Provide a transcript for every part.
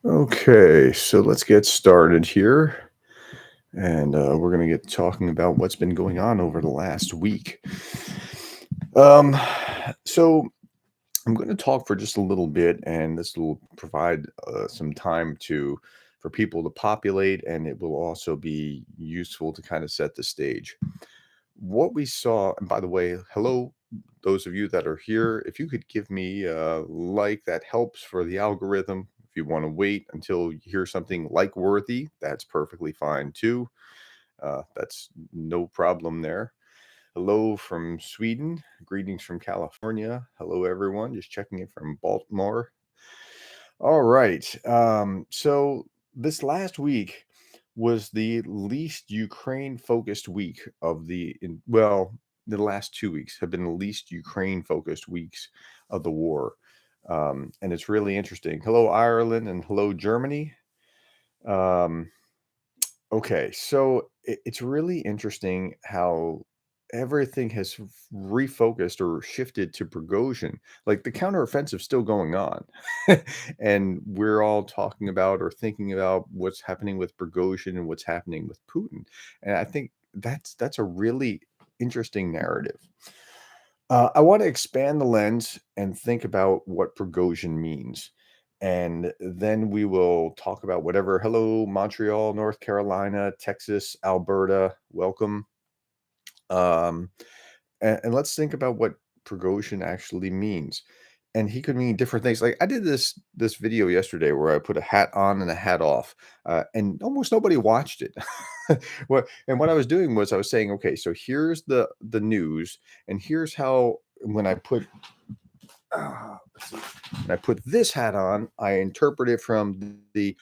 Okay, so let's get started here. And we're going to get talking about what's been going on over the last week. Um, so I'm going to talk for just a little bit, and this will provide some time for people to populate, and it will also be useful to kind of set the stage. What we saw, and by the way, hello, those of you that are here. If you could give me a like, that helps for the algorithm. If you want to wait until you hear something like worthy, that's perfectly fine too. That's no problem there. Hello from Sweden. Greetings from California. Hello, everyone. Just checking in from Baltimore. All right. So this last week was the least Ukraine focused week of the last 2 weeks have been the least Ukraine focused weeks of the war. And it's really interesting. Hello, Ireland, and hello, Germany. Um, Okay, so it's really interesting how everything has refocused or shifted to Prigozhin. Like the counteroffensive still going on, and we're all talking about or thinking about what's happening with Prigozhin and what's happening with Putin. And I think that's a really interesting narrative. I want to expand the lens and think about what Prigozhin means. And then we will talk about whatever. Hello, Montreal, North Carolina, Texas, Alberta. Welcome. Um, and let's think about what Prigozhin actually means. And he could mean different things. Like I did this video yesterday where I put a hat on and a hat off, and almost nobody watched it. What I was doing was I was saying, okay, so here's the news, and here's how when I put let's see, when I put this hat on, I interpret it from the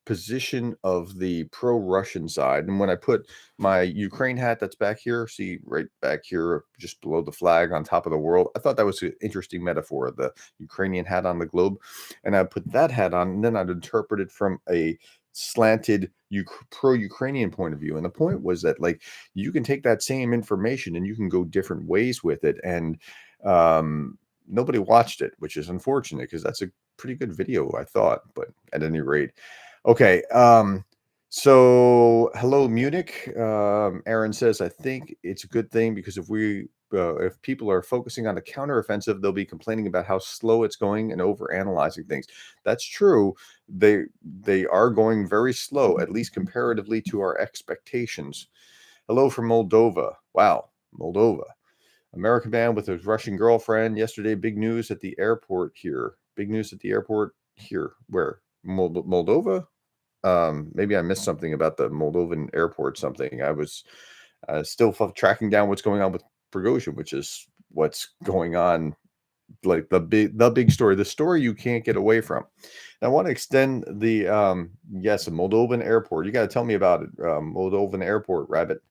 position of the pro-Russian side. And when I put my Ukraine hat that's back here, see right back here, just below the flag on top of the world, I thought that was an interesting metaphor, the Ukrainian hat on the globe. And I put that hat on, and then I'd interpret it from a slanted pro-Ukrainian point of view. And the point was that, like, you can take that same information and you can go different ways with it. And nobody watched it, which is unfortunate because that's a pretty good video, I thought. But at any rate, okay. So hello, Munich. Aaron says, I think it's a good thing because if people are focusing on the counteroffensive, they'll be complaining about how slow it's going and over analyzing things. That's true. They are going very slow, at least comparatively to our expectations. Hello from Moldova. Wow, Moldova. American man with his Russian girlfriend yesterday. Big news at the airport here. Big news at the airport here. Where? Moldova? Maybe I missed something about the Moldovan airport. Something I was still tracking down what's going on with Prigozhin, which is what's going on. Like the big story, the story you can't get away from. And I want to extend the yes, a Moldovan airport. You got to tell me about it. Moldovan airport, rabbit.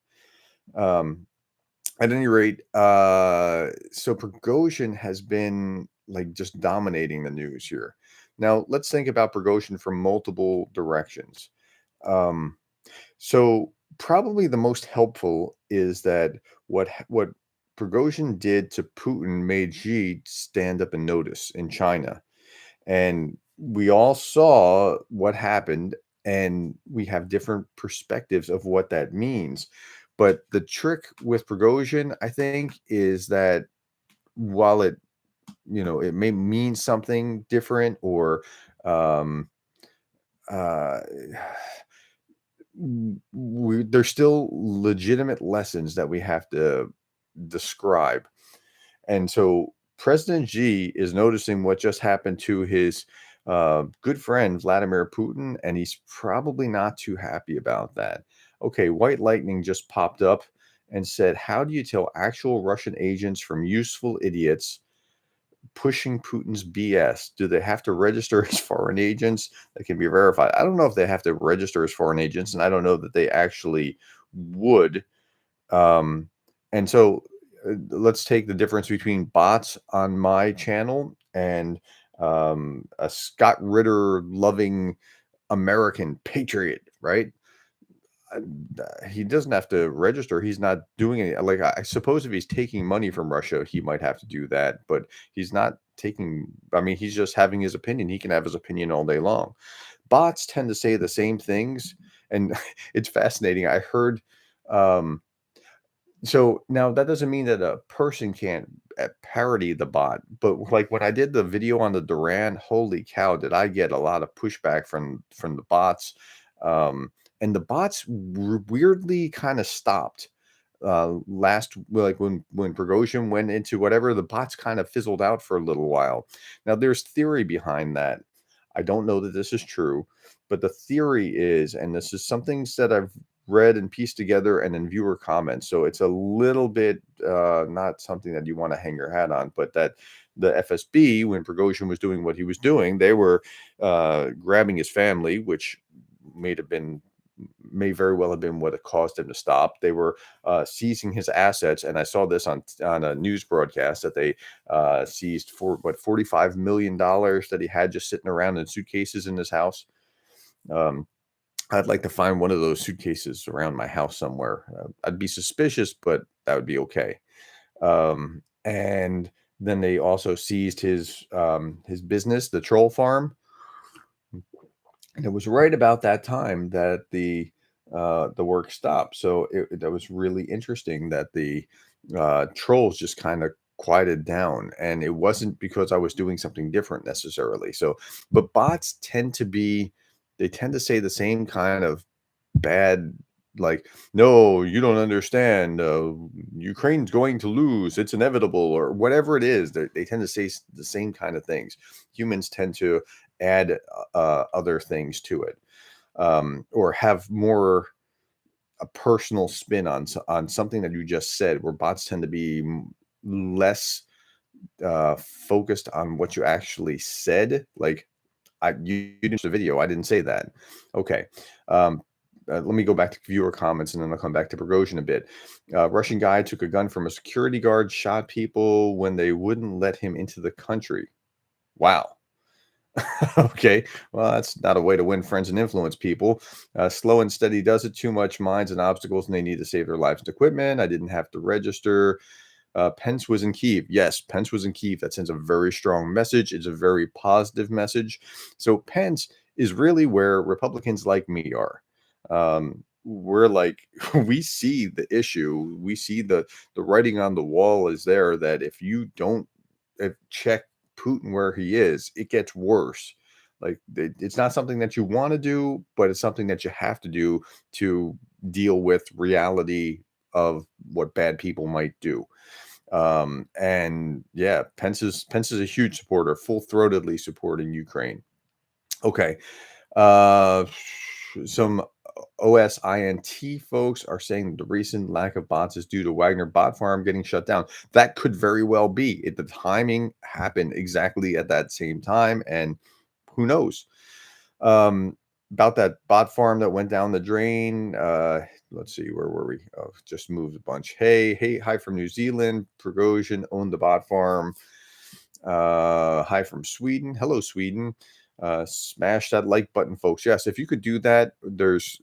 Um, at any rate, so Prigozhin has been like just dominating the news here. Now, let's think about Prigozhin from multiple directions. Um, so, probably the most helpful is that what Prigozhin did to Putin made Xi stand up and notice in China, and we all saw what happened, and we have different perspectives of what that means. But the trick with Prigozhin, I think, is that while it may mean something different, or um, uh, there's still legitimate lessons that we have to describe. And so President Xi is noticing what just happened to his good friend Vladimir Putin, and he's probably not too happy about that. Okay, White Lightning just popped up and said, how do you tell actual Russian agents from useful idiots pushing Putin's BS? Do they have to register as foreign agents that can be verified? I don't know if they have to register as foreign agents, and I don't know that they actually would. Um, and so let's take the difference between bots on my channel and a Scott Ritter loving American patriot, right? He doesn't have to register. He's not doing it. Like, I suppose if he's taking money from Russia, he might have to do that, but he's not taking, I mean, he's just having his opinion. He can have his opinion all day long. Bots tend to say the same things, and it's fascinating. I heard, um, so now that doesn't mean that a person can't parody the bot, but like when I did the video on the Duran, holy cow, did I get a lot of pushback from the bots. And the bots weirdly kind of stopped last, like when Prigozhin went into whatever, the bots kind of fizzled out for a little while. Now there's theory behind that. I don't know that this is true, but the theory is, and this is something that I've read and pieced together and in viewer comments, so it's a little bit not something that you want to hang your hat on, but that the FSB, when Prigozhin was doing what he was doing, they were grabbing his family, which may very well have been what it caused him to stop. They were seizing his assets, and I saw this on a news broadcast that they seized for what $45 million that he had just sitting around in suitcases in his house. I'd like to find one of those suitcases around my house somewhere. I'd be suspicious, but that would be okay. And then they also seized his business, the troll farm. And it was right about that time that the work stopped. So that was really interesting that the trolls just kind of quieted down, and it wasn't because I was doing something different necessarily. So, but bots tend to be, they tend to say the same kind of bad, like, no, you don't understand. Ukraine's going to lose. It's inevitable, or whatever it is. They tend to say the same kind of things. Humans tend to add other things to it, or have more a personal spin on something that you just said. Where bots tend to be less focused on what you actually said. Like, you didn't the video. I didn't say that. Okay. Let me go back to viewer comments, and then I'll come back to Prigozhin a bit. Russian guy took a gun from a security guard, shot people when they wouldn't let him into the country. Wow. Okay. Well, that's not a way to win friends and influence people. Slow and steady does it. Too much mines and obstacles, and they need to save their lives and equipment. I didn't have to register. Pence was in Kyiv. Yes, Pence was in Kyiv. That sends a very strong message. It's a very positive message. So Pence is really where Republicans like me are. We're like, we see the issue. We see the writing on the wall is there, that if you don't check Putin where he is, it gets worse. Like, it's not something that you want to do, but it's something that you have to do to deal with reality of what bad people might do. And yeah, Pence is a huge supporter, full-throatedly supporting Ukraine. Okay. Some OSINT folks are saying the recent lack of bots is due to Wagner bot farm getting shut down. That could very well be. The timing happened exactly at that same time, and who knows? About that bot farm that went down the drain. Let's see, where were we? Oh, just moved a bunch. Hey, hi from New Zealand. Prigozhin owned the bot farm. Hi from Sweden. Hello, Sweden. Smash that like button, folks. Yes, if you could do that, there's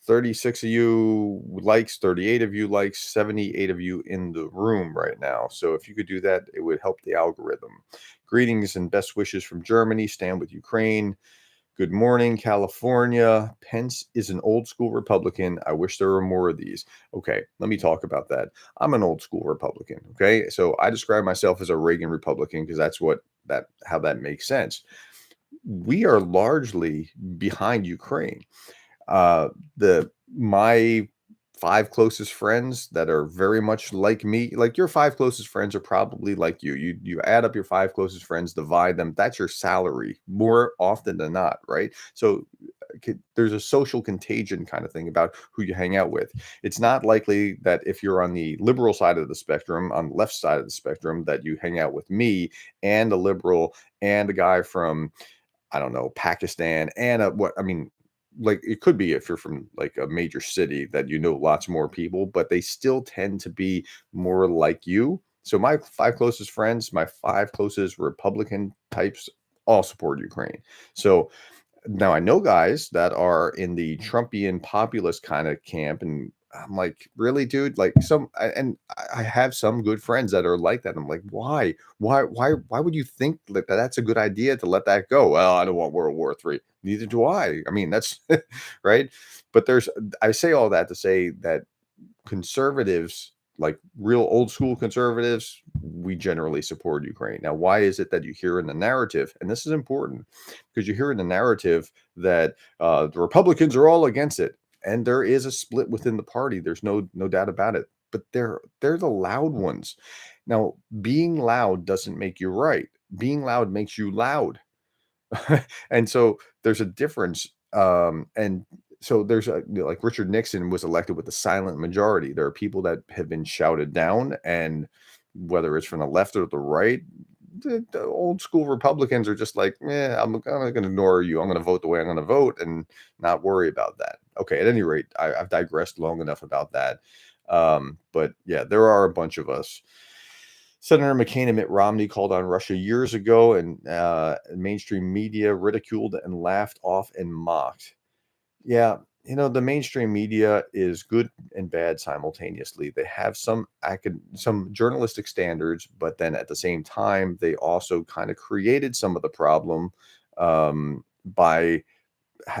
36 of you likes, 38 of you likes, 78 of you in the room right now. So if you could do that, it would help the algorithm. Greetings and best wishes from Germany. Stand with Ukraine. Good morning, California. Pence is an old school Republican. I wish there were more of these. Okay, let me talk about that. I'm an old school Republican. Okay, so I describe myself as a Reagan Republican because that's how that makes sense. We are largely behind Ukraine. My 5 closest friends that are very much like me, like your 5 closest friends are probably like you. You add up your 5 closest friends, divide them. That's your salary more often than not, right? So there's a social contagion kind of thing about who you hang out with. It's not likely that if you're on the liberal side of the spectrum, on the left side of the spectrum, that you hang out with me and a liberal and a guy from, I don't know, Pakistan, and like, it could be if you're from like a major city that you know lots more people, but they still tend to be more like you. So my 5 closest friends, my 5 closest Republican types, all support Ukraine. So now I know guys that are in the Trumpian populist kind of camp, and I'm like, really, dude? Like and I have some good friends that are like that. I'm like, why? Why would you think that that's a good idea to let that go? Well, I don't want World War III. Neither do I. I mean, that's right. But I say all that to say that conservatives, like real old school conservatives, we generally support Ukraine. Now, why is it that you hear in the narrative, and this is important because you hear in the narrative that the Republicans are all against it, and there is a split within the party. There's no doubt about it. But they're the loud ones. Now, being loud doesn't make you right. Being loud makes you loud. And so there's a difference. And so there's like Richard Nixon was elected with a silent majority. There are people that have been shouted down, and whether it's from the left or the right, the old school Republicans are just like, I'm going to ignore you. I'm going to vote the way I'm going to vote and not worry about that. Okay, at any rate, I've digressed long enough about that. But yeah, there are a bunch of us. Senator McCain and Mitt Romney called on Russia years ago, and mainstream media ridiculed and laughed off and mocked. Yeah, the mainstream media is good and bad simultaneously. They have some journalistic standards, but then at the same time, they also kind of created some of the problem by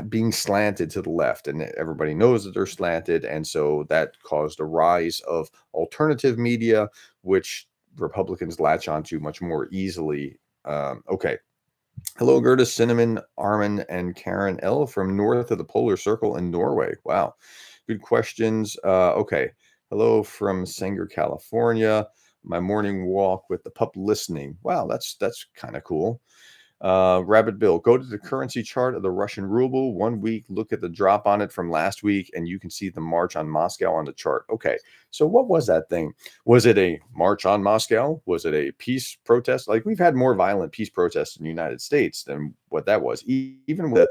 being slanted to the left, and everybody knows that they're slanted, and so that caused a rise of alternative media, which Republicans latch onto much more easily. Okay. Hello, Gerdes, Cinnamon, Armin, and Karen L. from north of the Polar Circle in Norway. Wow. Good questions. Okay. Hello from Sanger, California. My morning walk with the pup listening. Wow, that's kind of cool. Rabbit Bill, go to the currency chart of the Russian ruble 1 week, look at the drop on it from last week, and you can see the march on Moscow on the chart. Okay, so what was that thing? Was it a march on Moscow? Was it a peace protest? Like, we've had more violent peace protests in the United States than what that was. Even with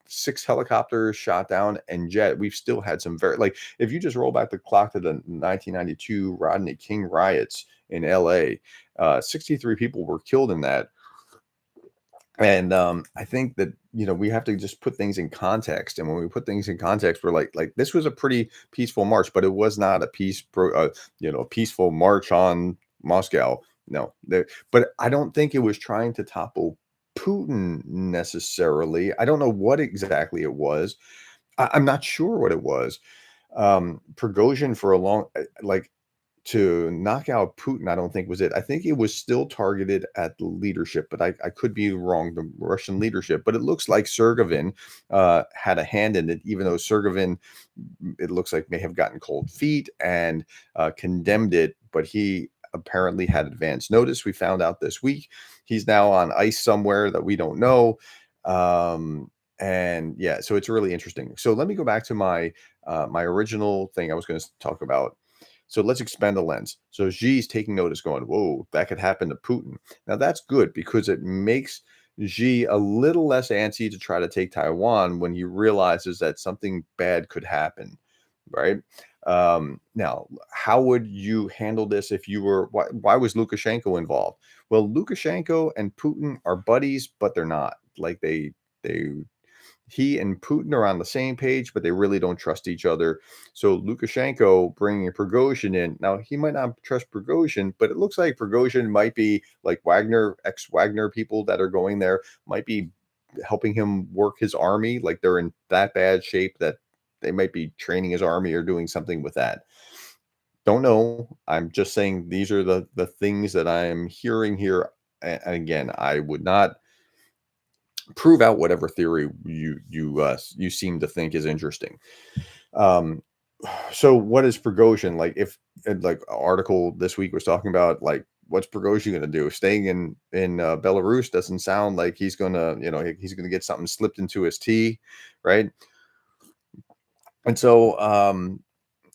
6 helicopters shot down and jet, we've still had some very, like, if you just roll back the clock to the 1992 Rodney King riots in LA, 63 people were killed in that. And I think that we have to just put things in context, and when we put things in context, we're like this was a pretty peaceful march, but it was not a peaceful march on Moscow. No, but I don't think it was trying to topple Putin necessarily. I don't know what exactly it was. I'm not sure what it was. Prigozhin for a long like to knock out Putin, I don't think was it. I think it was still targeted at the leadership, but I could be wrong, the Russian leadership. But it looks like Sergevin had a hand in it, even though Sergevin, it looks like, may have gotten cold feet and condemned it, but he apparently had advance notice. We found out this week. He's now on ice somewhere that we don't know. And yeah, so it's really interesting. So let me go back to my original thing I was going to talk about. So let's expand the lens. So Xi's taking notice, going, whoa, that could happen to Putin. Now that's good because it makes Xi a little less antsy to try to take Taiwan when he realizes that something bad could happen, right? Now, how would you handle this if you were, why was Lukashenko involved? Well, Lukashenko and Putin are buddies, but they're not. Like he and Putin are on the same page, but they really don't trust each other. So Lukashenko bringing Prigozhin in. Now, he might not trust Prigozhin, but it looks like Prigozhin might be like ex-Wagner people that are going there, might be helping him work his army. Like, they're in that bad shape that they might be training his army or doing something with that. Don't know. I'm just saying these are the things that I'm hearing here. And again, I would not prove out whatever theory you seem to think is interesting. So what is Prigozhin like? If like article this week was talking about, like, what's Prigozhin going to do? Staying in Belarus doesn't sound like he's going to he's going to get something slipped into his tea, right? And so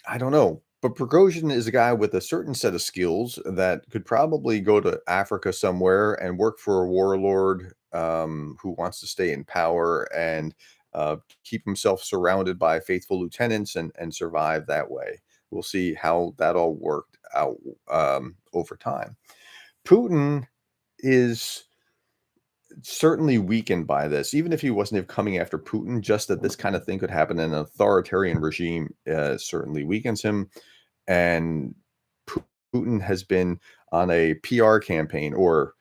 I don't know. But Prigozhin is a guy with a certain set of skills that could probably go to Africa somewhere and work for a warlord who wants to stay in power and keep himself surrounded by faithful lieutenants and survive that way. We'll see how that all worked out over time. Putin is certainly weakened by this, even if he wasn't coming after Putin, just that this kind of thing could happen in an authoritarian regime certainly weakens him. And Putin has been on a PR campaign, or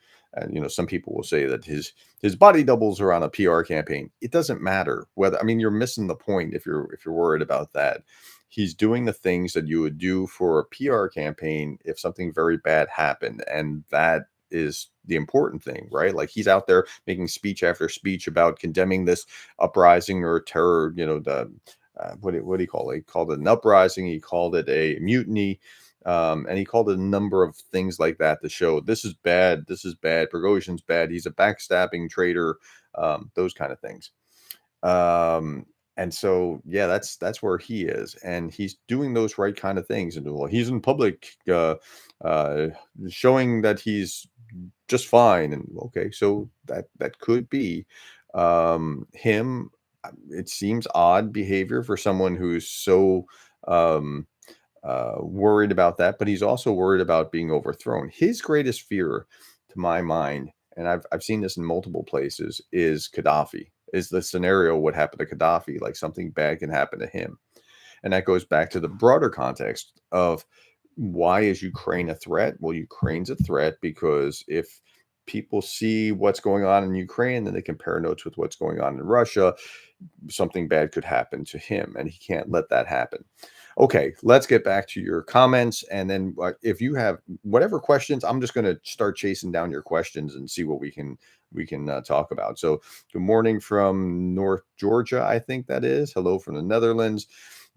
some people will say that his body doubles are on a PR campaign. It doesn't matter whether, I mean, you're missing the point if you're worried about that. He's doing the things that you would do for a PR campaign if something very bad happened, and that is the important thing, right? Like, he's out there making speech after speech about condemning this uprising or terror. The what do you call it? He called it an uprising. He called it a mutiny. And he called it a number of things like that to show this is bad. This is bad. Prigozhin's bad. He's a backstabbing traitor. Those kind of things. Um, and so, yeah, that's where he is, and he's doing those right kind of things. And well, he's in public, uh, showing that he's just fine. And okay, so that could be him. It seems odd behavior for someone who's so um, worried about that, but he's also worried about being overthrown. His greatest fear, to my mind, and I've seen this in multiple places, is Gaddafi. Is the scenario what happened to Gaddafi? Like, something bad can happen to him, and that goes back to the broader context of why is Ukraine a threat? Well, Ukraine's a threat because if people see what's going on in Ukraine, then they compare notes with what's going on in Russia, something bad could happen to him, and he can't let that happen. Okay, let's get back to your comments, and then if you have whatever questions, I'm just going to start chasing down your questions and see what we can talk about. So, good morning from North Georgia, I think that is. Hello from the Netherlands.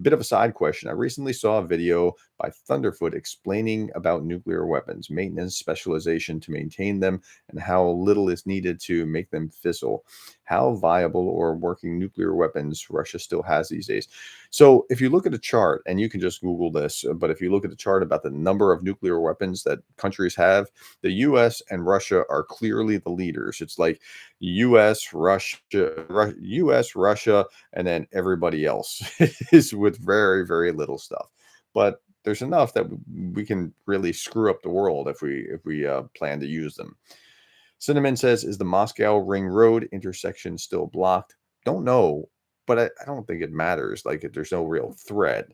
Bit of a side question. I recently saw a video by Thunderfoot explaining about nuclear weapons, maintenance, specialization to maintain them, and how little is needed to make them fizzle. How viable or working nuclear weapons Russia still has these days. So, if you look at a chart, and you can just Google this, but if you look at the chart about the number of nuclear weapons that countries have, the US and Russia are clearly the leaders. It's like US, Russia, and then everybody else is with very, very little stuff. But there's enough that we can really screw up the world if we plan to use them. Cinnamon says, "Is the Moscow Ring Road intersection still blocked?" Don't know, but I don't think it matters. Like, if there's no real threat.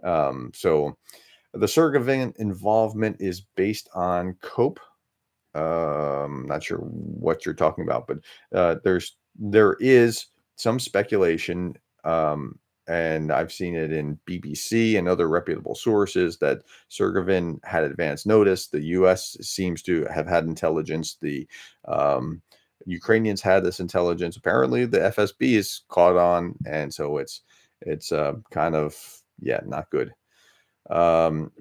So the Sergevin involvement is based on COPE. Not sure what you're talking about, but there is some speculation, and I've seen it in BBC and other reputable sources, that Sergevin had advance notice. The U.S. seems to have had intelligence. The Ukrainians had this intelligence. Apparently, the FSB is caught on, and so it's kind of, yeah, not good.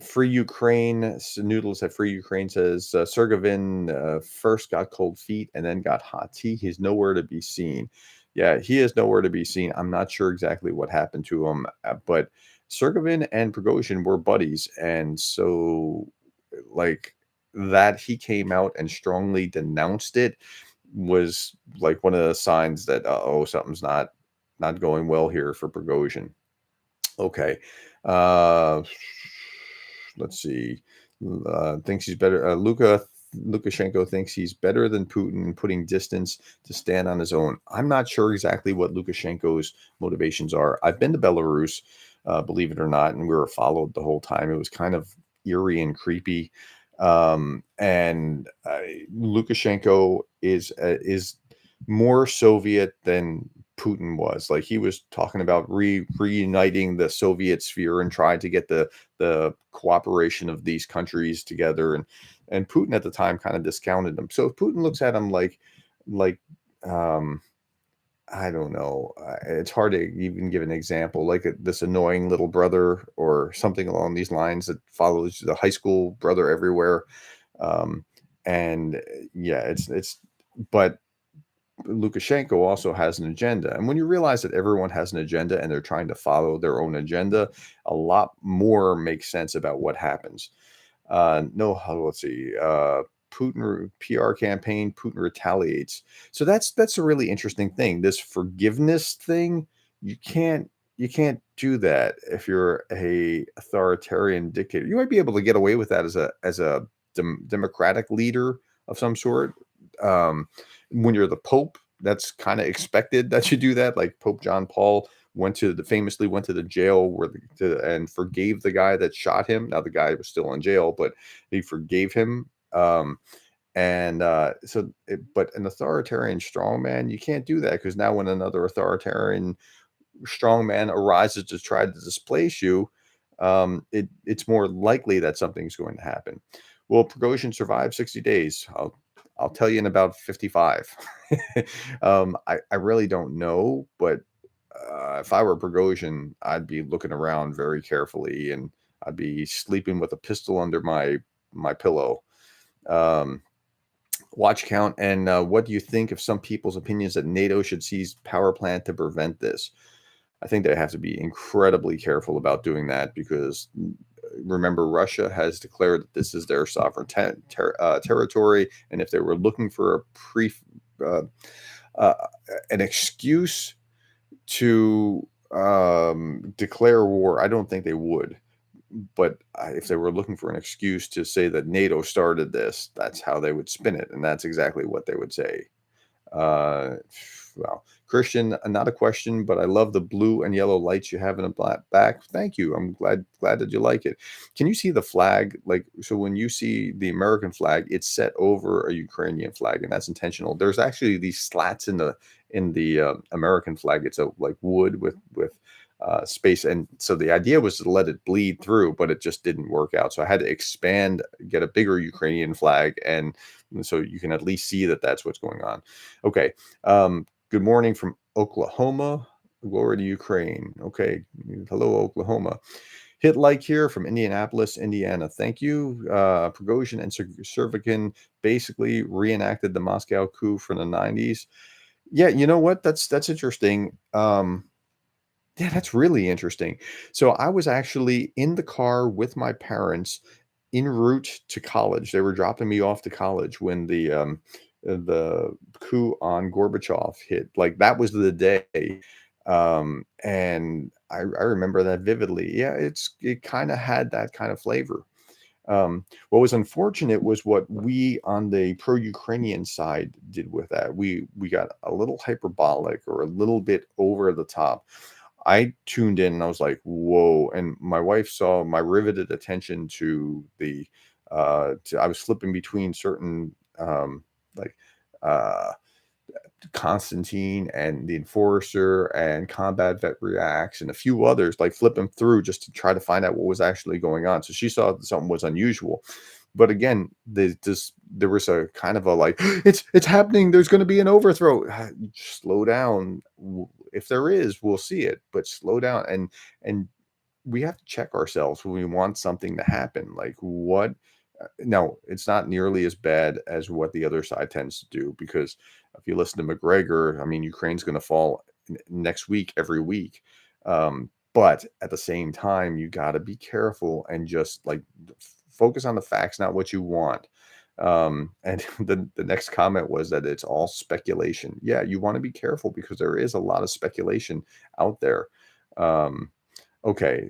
Free Ukraine, Noodles at Free Ukraine says, Sergevin first got cold feet and then got hot tea. He's nowhere to be seen. Yeah, he is nowhere to be seen. I'm not sure exactly what happened to him, but Sergevin and Prigozhin were buddies. And so, like, that he came out and strongly denounced it was like one of the signs that, oh, something's not going well here for Prigozhin. Okay. Uh, let's see. Thinks he's better. Lukashenko thinks he's better than Putin, putting distance to stand on his own. I'm not sure exactly what Lukashenko's motivations are. I've been to Belarus, believe it or not, and we were followed the whole time. It was kind of eerie and creepy. And Lukashenko is more Soviet than Putin was. Like, he was talking about reuniting the Soviet sphere and trying to get the cooperation of these countries together, and Putin at the time kind of discounted them. So if Putin looks at him like um I don't know, it's hard to even give an example, like this annoying little brother or something along these lines that follows the high school brother everywhere. um and yeah, it's but Lukashenko also has an agenda. And when you realize that everyone has an agenda and they're trying to follow their own agenda, a lot more makes sense about what happens. No, let's see. Putin PR campaign, Putin retaliates. So that's a really interesting thing. This forgiveness thing, you can't do that if you're a authoritarian dictator. You might be able to get away with that as a democratic leader of some sort. Um, When you're the Pope, that's kind of expected that you do that. Like Pope John Paul famously went to the jail and forgave the guy that shot him. Now the guy was still in jail, but he forgave him. But an authoritarian strongman, you can't do that, because now when another authoritarian strongman arises to try to displace you, it's more likely that something's going to happen. Will Prigozhin survive 60 days? I'll tell you in about 55. I really don't know, but if I were Prigozhin, I'd be looking around very carefully, and I'd be sleeping with a pistol under my pillow. Watch count. And what do you think of some people's opinions that NATO should seize power plant to prevent this? I think they have to be incredibly careful about doing that, because remember, Russia has declared that this is their sovereign territory, and if they were looking for uh, uh, an excuse to declare war, I don't think they would. But if they were looking for an excuse to say that NATO started this, that's how they would spin it, and that's exactly what they would say. Uh, well, Christian, not a question, but I love the blue and yellow lights you have in the back. Thank you. I'm glad that you like it. Can you see the flag? Like, so when you see the American flag, it's set over a Ukrainian flag, and that's intentional. There's actually these slats in the American flag. It's a like wood with space, and so the idea was to let it bleed through, but it just didn't work out. So I had to expand, get a bigger Ukrainian flag, and so you can at least see that that's what's going on. Okay. Good morning from Oklahoma. Glory to Ukraine. Okay. Hello, Oklahoma. Hit like here from Indianapolis, Indiana. Thank you. Prigozhin and Servikin basically reenacted the Moscow coup from the 90s. Yeah, you know what? That's interesting. Yeah, that's really interesting. So I was actually in the car with my parents en route to college. They were dropping me off to college when the coup on Gorbachev hit. Like, that was the day. And I remember that vividly. Yeah, it kind of had that kind of flavor. What was unfortunate was what we on the pro-Ukrainian side did with that. We got a little hyperbolic, or a little bit over the top. I tuned in and I was like, whoa. And my wife saw my riveted attention to I was flipping between certain, like, uh, Constantine and the Enforcer and Combat Vet Reacts and a few others, like flipping through just to try to find out what was actually going on. So she saw that something was unusual. But again, there was a kind of a like, it's happening. There's going to be an overthrow. Slow down. If there is, we'll see it. But slow down, and we have to check ourselves when we want something to happen. Like, what? No, it's not nearly as bad as what the other side tends to do. Because if you listen to McGregor, I mean, Ukraine's going to fall next week, every week. But at the same time, you got to be careful and just like focus on the facts, not what you want. And the next comment was that it's all speculation. Yeah, you want to be careful, because there is a lot of speculation out there. Okay,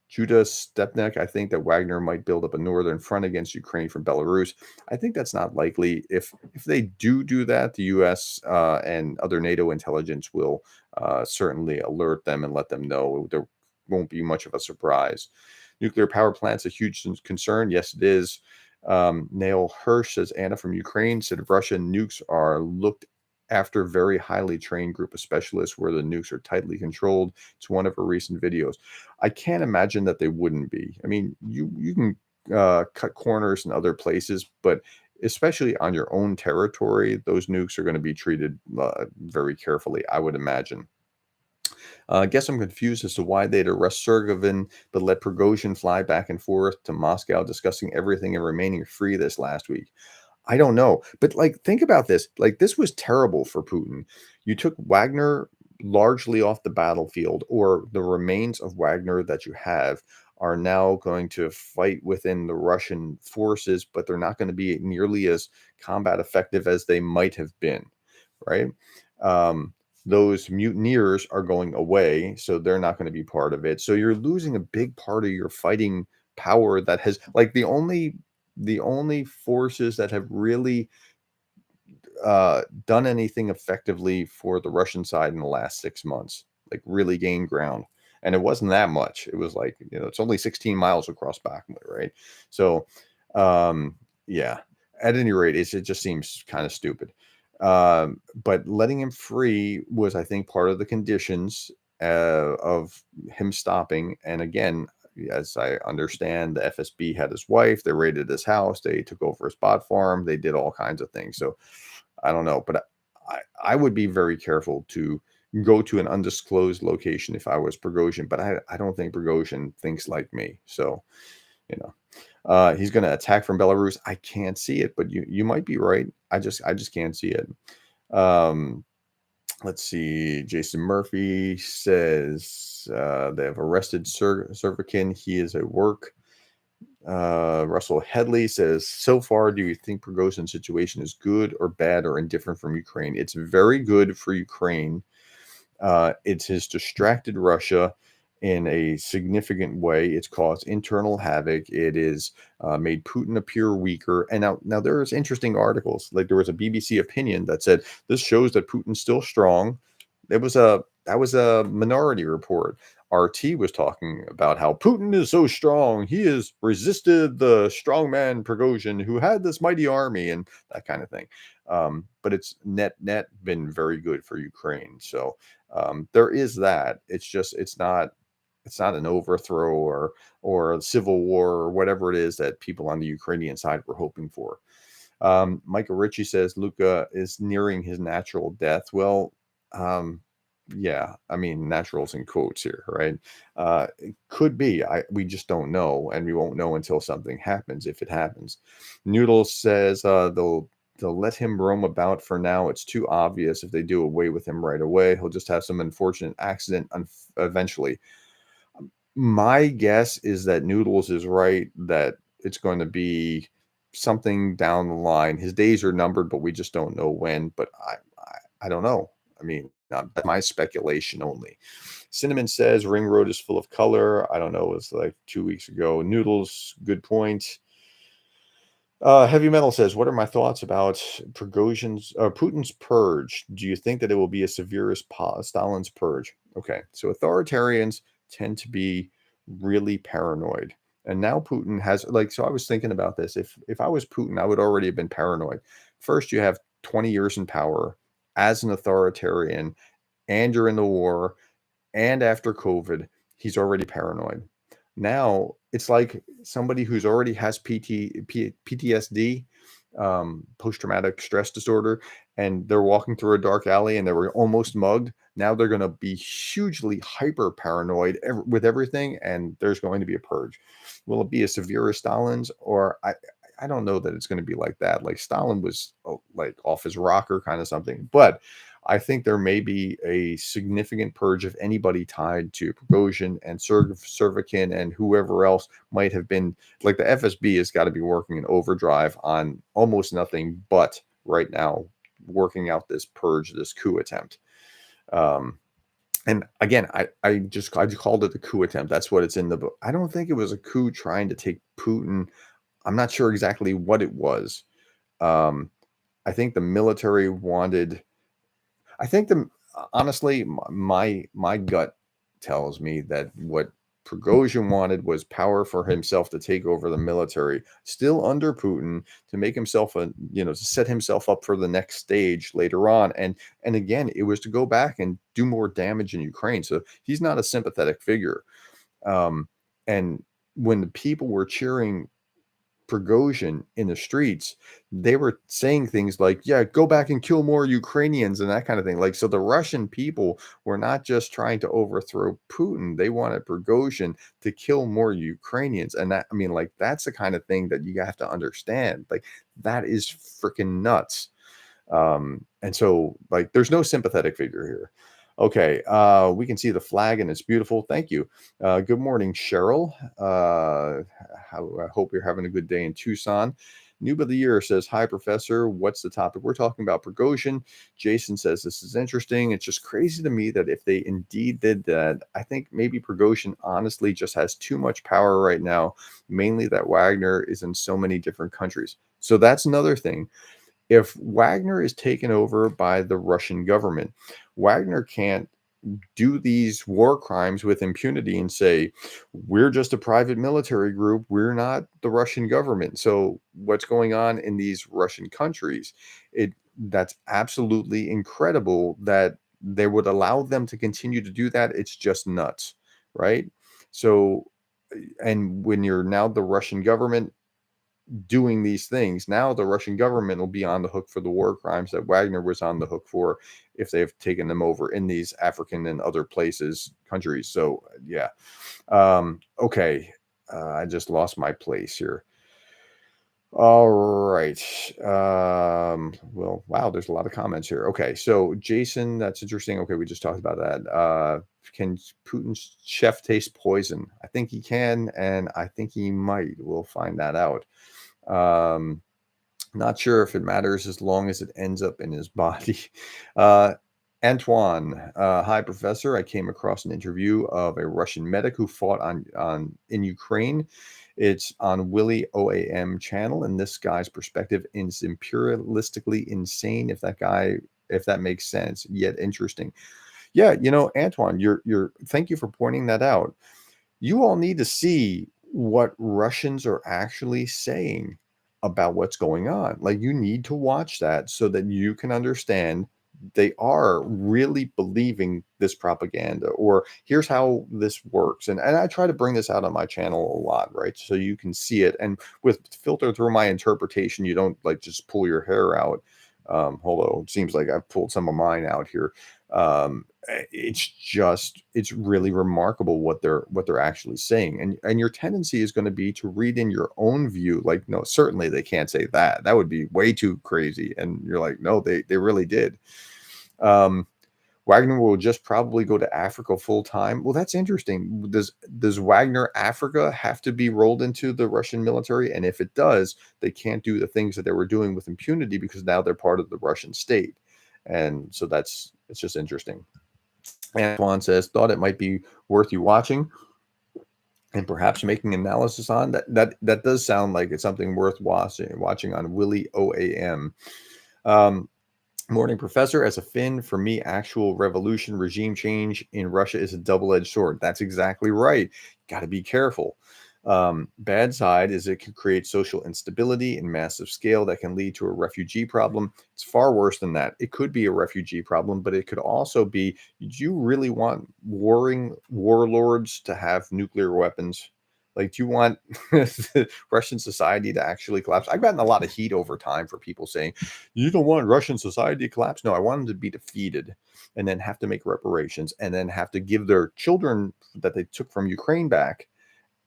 Judah Stepnik, I think that Wagner might build up a northern front against Ukraine from Belarus. I think that's not likely. If they do that, the U.S. And other NATO intelligence will certainly alert them and let them know. There won't be much of a surprise. Nuclear power plant's a huge concern. Yes, it is. Nail Hirsch says, Anna from Ukraine said Russian nukes are looked after very highly trained group of specialists where the nukes are tightly controlled. It's one of her recent videos. I can't imagine that they wouldn't be. I mean, you can cut corners in other places, but especially on your own territory, those nukes are going to be treated very carefully, I would imagine. I guess I'm confused as to why they'd arrest Sergovin, but let Prigozhin fly back and forth to Moscow discussing everything and remaining free this last week. I don't know. But like, think about this. Like, this was terrible for Putin. You took Wagner largely off the battlefield, or the remains of Wagner that you have are now going to fight within the Russian forces, but they're not going to be nearly as combat effective as they might have been, right? Those mutineers are going away, so they're not going to be part of it. So you're losing a big part of your fighting power that has, like, the only forces that have really done anything effectively for the Russian side in the last 6 months, like really gained ground. And it wasn't that much. It was like, it's only 16 miles across Bakhmut, right? So, yeah, at any rate, it just seems kind of stupid. But letting him free was, I think, part of the conditions of him stopping. And again, as I understand, the FSB had his wife, they raided his house, they took over his bot farm, they did all kinds of things. So I don't know, but I would be very careful to go to an undisclosed location if I was Prigozhin, but I don't think Prigozhin thinks like me. So, he's going to attack from Belarus. I can't see it, but you might be right. I just can't see it. Let's see. Jason Murphy says they have arrested Servakin. He is at work. Russell Headley says, so far, do you think Prigozhin's situation is good or bad or indifferent from Ukraine? It's very good for Ukraine. It has distracted Russia in a significant way. It's caused internal havoc. It is made Putin appear weaker. And now there's interesting articles. Like there was a BBC opinion that said this shows that Putin's still strong. That was a minority report. RT was talking about how Putin is so strong. He has resisted the strongman Prigozhin who had this mighty army and that kind of thing. But it's net been very good for Ukraine. So there is that. It's not an overthrow or a civil war or whatever it is that people on the Ukrainian side were hoping for. Michael Ritchie says Luka is nearing his natural death. Well, yeah, I mean, naturals in quotes here, right? It could be. We just don't know, and we won't know until something happens, if it happens. Noodles says they'll let him roam about for now. It's too obvious if they do away with him right away. He'll just have some unfortunate accident eventually. My guess is that Noodles is right, that it's going to be something down the line. His days are numbered, but we just don't know when. But I don't know. I mean, that's my speculation only. Cinnamon says Ring Road is full of color. I don't know. It was like 2 weeks ago. Noodles, good point. Heavy Metal says, what are my thoughts about Putin's purge? Do you think that it will be as severe as Stalin's purge? Okay, so authoritarians tend to be really paranoid. And now Putin has, so I was thinking about this. If I was Putin, I would already have been paranoid. First, you have 20 years in power as an authoritarian, and you're in the war, and after COVID, he's already paranoid. Now it's like somebody who's already has PTSD, post-traumatic stress disorder, and they're walking through a dark alley and they were almost mugged. Now they're going to be hugely hyper paranoid with everything, and there's going to be a purge. Will it be as severe as Stalin's? Or I don't know that it's going to be like that. Like Stalin was like off his rocker kind of something, but I think there may be a significant purge of anybody tied to Prigozhin and Servakin and whoever else might have been. Like the FSB has got to be working in overdrive on almost nothing but right now working out this purge, this coup attempt. And again, I just called it the coup attempt. That's what it's in the book. I don't think it was a coup trying to take Putin. I'm not sure exactly what it was. I think the military wanted. I think honestly, my gut tells me that what Prigozhin wanted was power for himself to take over the military, still under Putin, to make himself to set himself up for the next stage later on. And again, it was to go back and do more damage in Ukraine. So he's not a sympathetic figure. And when the people were cheering Prigozhin in the streets, they were saying things like, yeah, go back and kill more Ukrainians and that kind of thing. Like, so the Russian people were not just trying to overthrow Putin. They wanted Prigozhin to kill more Ukrainians. And that, I mean, like, that's the kind of thing that you have to understand. Like, that is freaking nuts. And so, like, there's no sympathetic figure here. Okay, we can see the flag and it's beautiful. Thank you. Good morning, Cheryl. I hope you're having a good day in Tucson. Noob of the Year says, hi, Professor. What's the topic? We're talking about Prigozhin. Jason says, this is interesting. It's just crazy to me that if they indeed did that, I think maybe Prigozhin honestly just has too much power right now, mainly that Wagner is in so many different countries. So that's another thing. if Wagner is taken over by the Russian government, Wagner can't do these war crimes with impunity and say, we're just a private military group. We're not the Russian government. So what's going on in these Russian countries? That's absolutely incredible that they would allow them to continue to do that. It's just nuts, right? So, and when you're now the Russian government doing these things, now the Russian government will be on the hook for the war crimes that Wagner was on the hook for if they've taken them over in these African and other places, countries. So, yeah. Okay. I just lost my place here. All right. Well, wow, there's a lot of comments here. Okay, so Jason, that's interesting. Okay, we just talked about that. Can Putin's chef taste poison? I think he can, and I think he might. We'll find that out. Um, Not sure if it matters as long as it ends up in his body. Uh, Antoine, hi professor. I came across an interview of a Russian medic who fought on in Ukraine. It's on Willie OAM channel, and this guy's perspective is imperialistically insane. If that makes sense, yet interesting. Yeah, Antoine, you're thank you for pointing that out. You all need to see what Russians are actually saying about what's going on. Like, you need to watch that so that you can understand they are really believing this propaganda, or here's how this works. And I try to bring this out on my channel a lot, right? So you can see it. And with filter through my interpretation, you don't like just pull your hair out. Although it seems like I've pulled some of mine out here. It's really remarkable what they're actually saying, and your tendency is going to be to read in your own view, like, no, certainly they can't say that would be way too crazy, and you're like, no, they really did. Wagner will just probably go to Africa full time. Well, that's interesting. Does Wagner Africa have to be rolled into the Russian military? And if it does, they can't do the things that they were doing with impunity because now they're part of the Russian state. And so it's just interesting. Antoine says, thought it might be worth you watching and perhaps making analysis on. That does sound like it's something worth watching on Willie OAM. Morning, professor. As a Finn, for me, actual revolution, regime change in Russia is a double-edged sword. That's exactly right. Got to be careful. Bad side is it can create social instability in massive scale that can lead to a refugee problem. It's far worse than that. It could be a refugee problem, but it could also be, do you really want warring warlords to have nuclear weapons? Like, do you want Russian society to actually collapse? I've gotten a lot of heat over time for people saying, you don't want Russian society to collapse. No, I want them to be defeated and then have to make reparations and then have to give their children that they took from Ukraine back.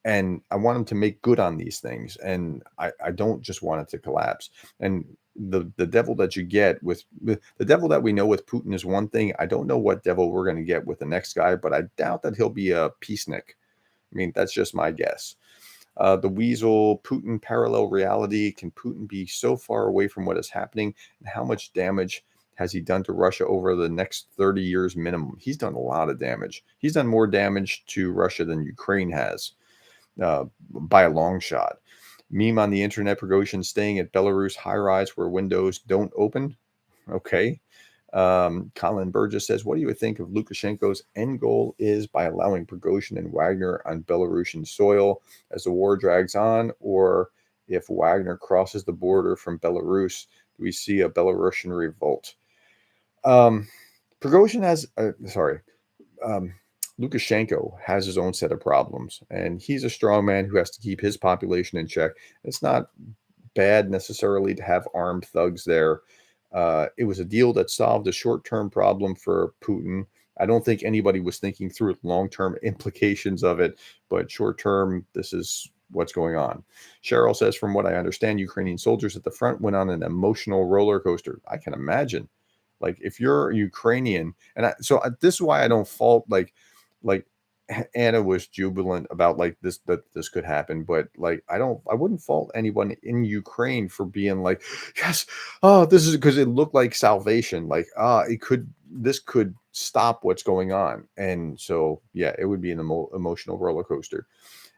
And I want them to make good on these things. And I don't just want it to collapse. And the devil that you get with the devil that we know with Putin is one thing. I don't know what devil we're going to get with the next guy, but I doubt that he'll be a peacenik. I mean, that's just my guess. The Weasel, Putin parallel reality. Can Putin be so far away from what is happening? And how much damage has he done to Russia over the next 30 years minimum? He's done a lot of damage. He's done more damage to Russia than Ukraine has, by a long shot. Meme on the internet, Prigozhin staying at Belarus high-rise where windows don't open. Okay. Colin Burgess says, what do you think of Lukashenko's end goal is by allowing Prigozhin and Wagner on Belarusian soil as the war drags on, or if Wagner crosses the border from Belarus, do we see a Belarusian revolt? Prigozhin has, Lukashenko has his own set of problems, and he's a strong man who has to keep his population in check. It's not bad necessarily to have armed thugs there. It was a deal that solved a short-term problem for Putin. I don't think anybody was thinking through long-term implications of it, but short-term, this is what's going on. Cheryl says, from what I understand, Ukrainian soldiers at the front went on an emotional roller coaster. I can imagine. Like, if you're Ukrainian, this is why I don't fault, like Anna was jubilant about like that this could happen, but like I wouldn't fault anyone in Ukraine for being like, yes, oh, this is because it looked like salvation, like this could stop what's going on. And so yeah, it would be an emotional roller coaster.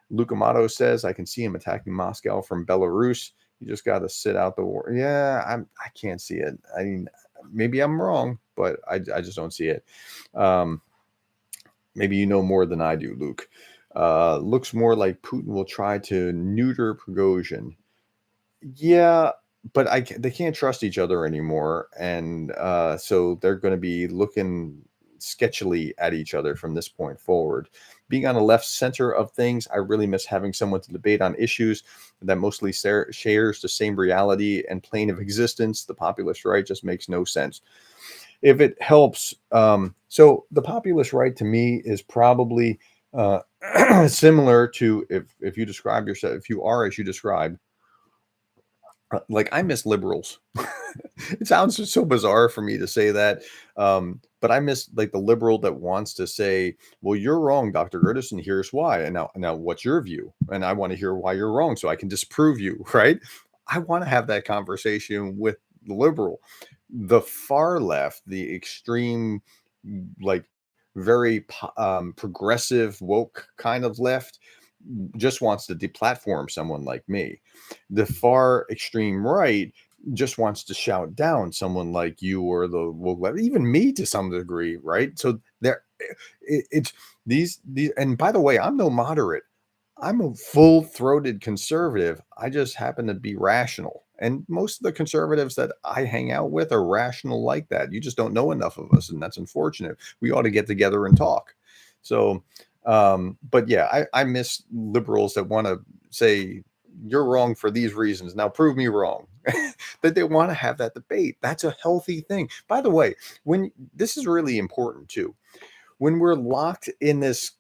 Luke Amato says, I can see him attacking Moscow from Belarus. You just got to sit out the war. Yeah, I can't see it. I mean, maybe I'm wrong, but I just don't see it. Um, Maybe you know more than I do, Luke. Looks more like Putin will try to neuter Prigozhin. Yeah, but they can't trust each other anymore, and so they're going to be looking sketchily at each other from this point forward. Being on the left center of things, I really miss having someone to debate on issues that mostly shares the same reality and plane of existence. The populist right just makes no sense. If it helps, so the populist right to me is probably uh, similar to if you describe yourself, if you are as you describe, like I miss liberals. It sounds so bizarre for me to say that, but I miss like the liberal that wants to say, "Well, you're wrong, Dr. Gerdes, and here's why." And now, what's your view? And I want to hear why you're wrong, so I can disprove you, right? I want to have that conversation with the liberal. The far left, the extreme, like very progressive, woke kind of left, just wants to deplatform someone like me. The far extreme right just wants to shout down someone like you or the woke left, even me to some degree, right? So there, it's these. And by the way, I'm no moderate. I'm a full-throated conservative. I just happen to be rational. And most of the conservatives that I hang out with are rational like that. You just don't know enough of us, and that's unfortunate. We ought to get together and talk. So, but yeah, I miss liberals that want to say you're wrong for these reasons. Now prove me wrong. That they want to have that debate. That's a healthy thing. By the way, when this is really important too, when we're locked in this,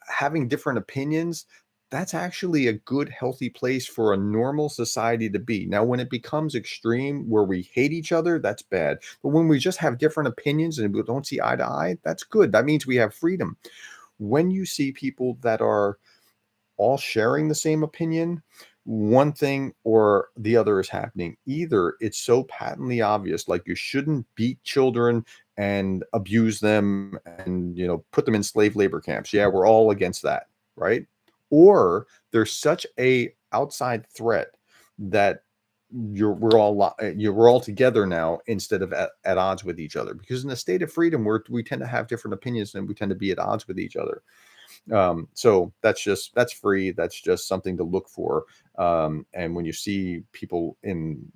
having different opinions, that's actually a good, healthy place for a normal society to be. Now, when it becomes extreme where we hate each other, that's bad. But when we just have different opinions and we don't see eye to eye, that's good. That means we have freedom. When you see people that are all sharing the same opinion, one thing or the other is happening. Either it's so patently obvious, like you shouldn't beat children and abuse them and put them in slave labor camps. Yeah, we're all against that, right? Or there's such a outside threat that we're all together now instead of at odds with each other. Because in a state of freedom, we tend to have different opinions and we tend to be at odds with each other. So that's free. That's just something to look for. And when you see people in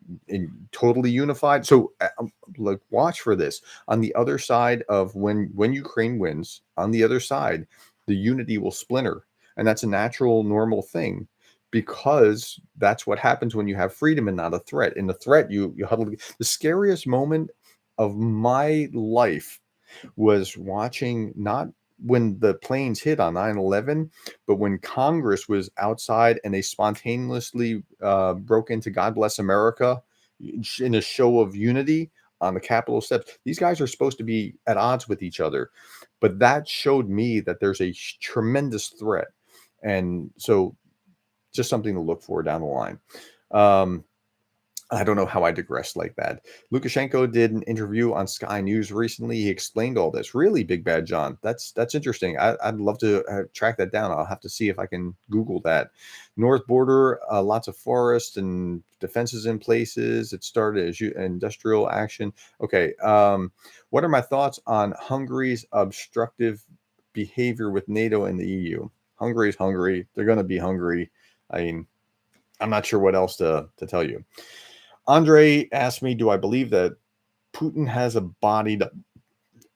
totally unified, so like watch for this on the other side of when Ukraine wins. On the other side, the unity will splinter, and that's a natural, normal thing. Because that's what happens when you have freedom and not a threat. In the threat, you huddle. The scariest moment of my life was watching, not when the planes hit on 9/11, but when Congress was outside and they spontaneously broke into God Bless America in a show of unity on the Capitol steps. These guys are supposed to be at odds with each other, but that showed me that there's a tremendous threat. And so just something to look for down the line. Um, I don't know how I digressed like that. Lukashenko did an interview on Sky News recently. He explained all this. Really, Big Bad John. That's interesting. I'd love to track that down. I'll have to see if I can Google that. North border, lots of forest and defenses in places. It started as industrial action. Okay. What are my thoughts on Hungary's obstructive behavior with NATO and the EU? Hungary's hungry. They're going to be hungry. I mean, I'm not sure what else to tell you. Andre asked me, do I believe that Putin has a body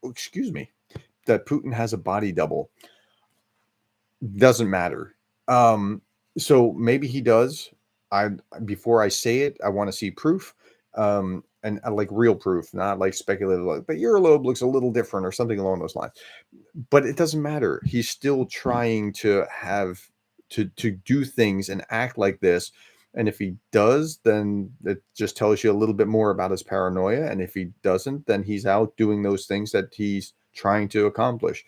excuse me, that Putin has a body double? Doesn't matter. So maybe he does. I Before I say it, I want to see proof. And I like real proof, not like speculative, like, but your lobe looks a little different or something along those lines. But it doesn't matter. He's still trying to to do things and act like this. And if he does, then it just tells you a little bit more about his paranoia. And if he doesn't, then he's out doing those things that he's trying to accomplish.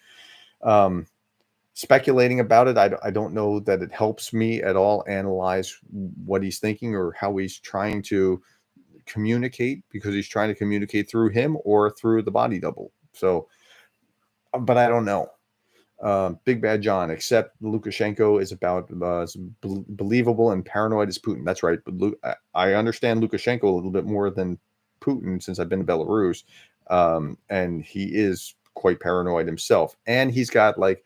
Um, Speculating about it, I don't know that it helps me at all analyze what he's thinking or how he's trying to communicate, because he's trying to communicate through him or through the body double. So, but I don't know. Big Bad John, except Lukashenko is about as believable and paranoid as Putin. That's right. But I understand Lukashenko a little bit more than Putin since I've been to Belarus. And he is quite paranoid himself. And he's got like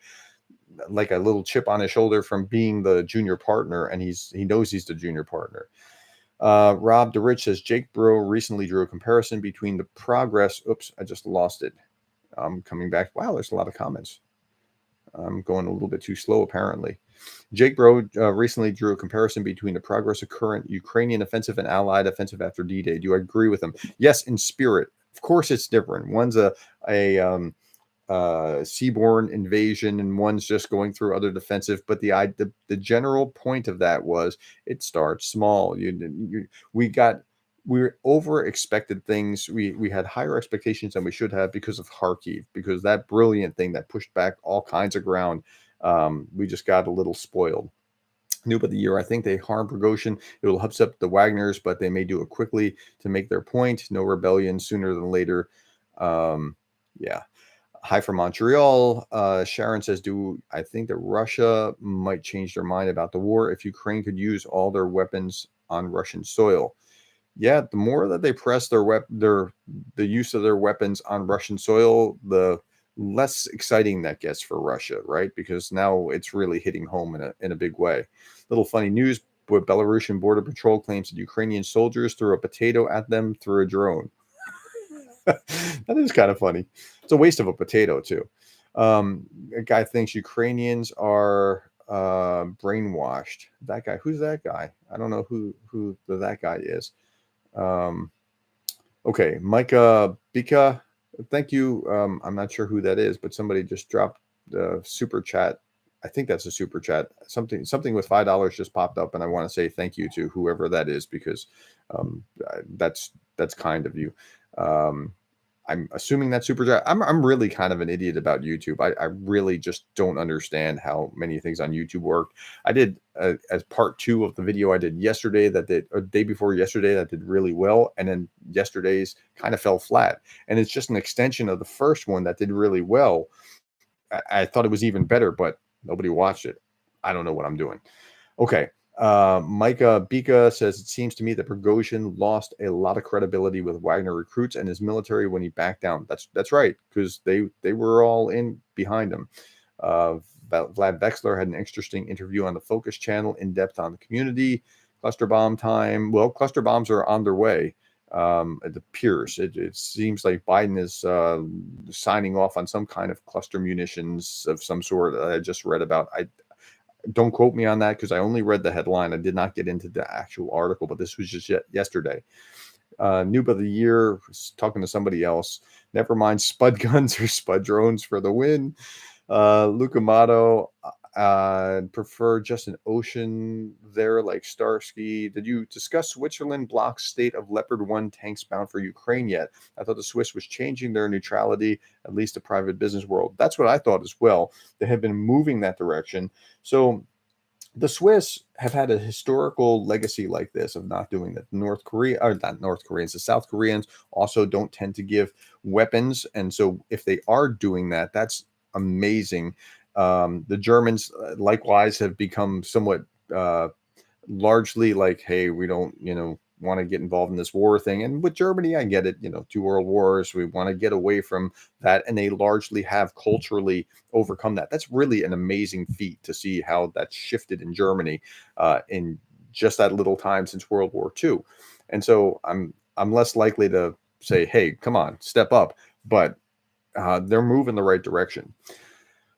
a little chip on his shoulder from being the junior partner, and he knows he's the junior partner. Rob DeRich says Jake Bro recently drew a comparison between the progress. Oops, I just lost it. I'm coming back. Wow, there's a lot of comments. I'm going a little bit too slow, apparently. Jake Bro recently drew a comparison between the progress of current Ukrainian offensive and Allied offensive after D-Day. Do you agree with him? Yes, in spirit. Of course, it's different. One's a seaborne invasion, and one's just going through other defensive. But the general point of that was it starts small. We over expected things. We had higher expectations than we should have because of Kharkiv, because that brilliant thing that pushed back all kinds of ground. We just got a little spoiled. Noob of the year, I think they harm Prigozhin. It will upset the Wagners, but they may do it quickly to make their point. No rebellion sooner than later. Yeah. Hi from Montreal. Sharon says, I think that Russia might change their mind about the war if Ukraine could use all their weapons on Russian soil? Yeah, the more that they press the use of their weapons on Russian soil, the less exciting that gets for Russia, right? Because now it's really hitting home in a big way. Little funny news, but Belarusian border patrol claims that Ukrainian soldiers threw a potato at them through a drone. That is kind of funny. It's a waste of a potato too. A guy thinks Ukrainians are brainwashed. That guy, who's that guy? I don't know who that guy is. Okay, Micah Bika, thank you. I'm not sure who that is, but somebody just dropped the super chat. I think that's a super chat. Something with $5 just popped up, and I want to say thank you to whoever that is, because that's kind of you. I'm assuming that's super chat. I'm really kind of an idiot about YouTube. I really just don't understand how many things on YouTube work. I did as part 2 of the video I did yesterday or day before yesterday that did really well, and then yesterday's kind of fell flat. And it's just an extension of the first one that did really well. I thought it was even better, but nobody watched it. I don't know what I'm doing. Okay. Micah Bika says, it seems to me that Prigozhin lost a lot of credibility with Wagner recruits and his military when he backed down. That's right, because they were all in behind him. Vlad Vexler had an interesting interview on the Focus channel, in depth on the community. Cluster bomb time. Well, cluster bombs are on their way. It appears it seems like Biden is signing off on some kind of cluster munitions of some sort that I just read about. Don't quote me on that, because I only read the headline. I did not get into the actual article, but this was just yesterday. Noob of the year, was talking to somebody else. Never mind spud guns or spud drones for the win. Luca Mato, prefer just an ocean there like Starsky. Did you discuss Switzerland blocks state of Leopard 1 tanks bound for Ukraine yet? I thought the Swiss was changing their neutrality, at least the private business world. That's what I thought as well. They have been moving that direction. So the Swiss have had a historical legacy like this of not doing that. North Korea, or not North Koreans, the South Koreans also don't tend to give weapons. And so if they are doing that, that's amazing. The Germans likewise have become somewhat largely like, hey, we don't, want to get involved in this war thing. And with Germany, I get it, 2 world wars, we want to get away from that. And they largely have culturally overcome that. That's really an amazing feat to see how that's shifted in Germany in just that little time since World War II. And so I'm less likely to say, hey, come on, step up. But they're moving the right direction.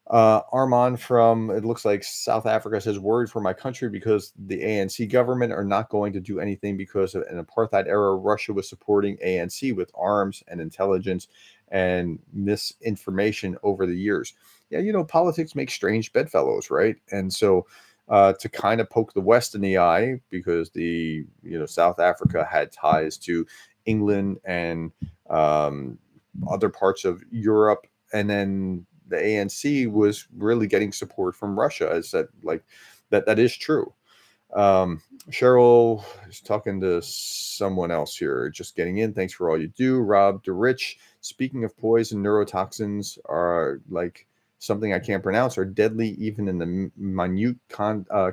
Armand from, it looks like South Africa, says, worried for my country because the ANC government are not going to do anything because of an apartheid era. Russia was supporting ANC with arms and intelligence and misinformation over the years. Yeah, politics make strange bedfellows, right? And so to kind of poke the West in the eye, because South Africa had ties to England and other parts of Europe, and then the ANC was really getting support from Russia. Is that is true. Cheryl is talking to someone else here, just getting in. Thanks for all you do. Rob DeRich, speaking of poison, neurotoxins are like something I can't pronounce, are deadly even in the minute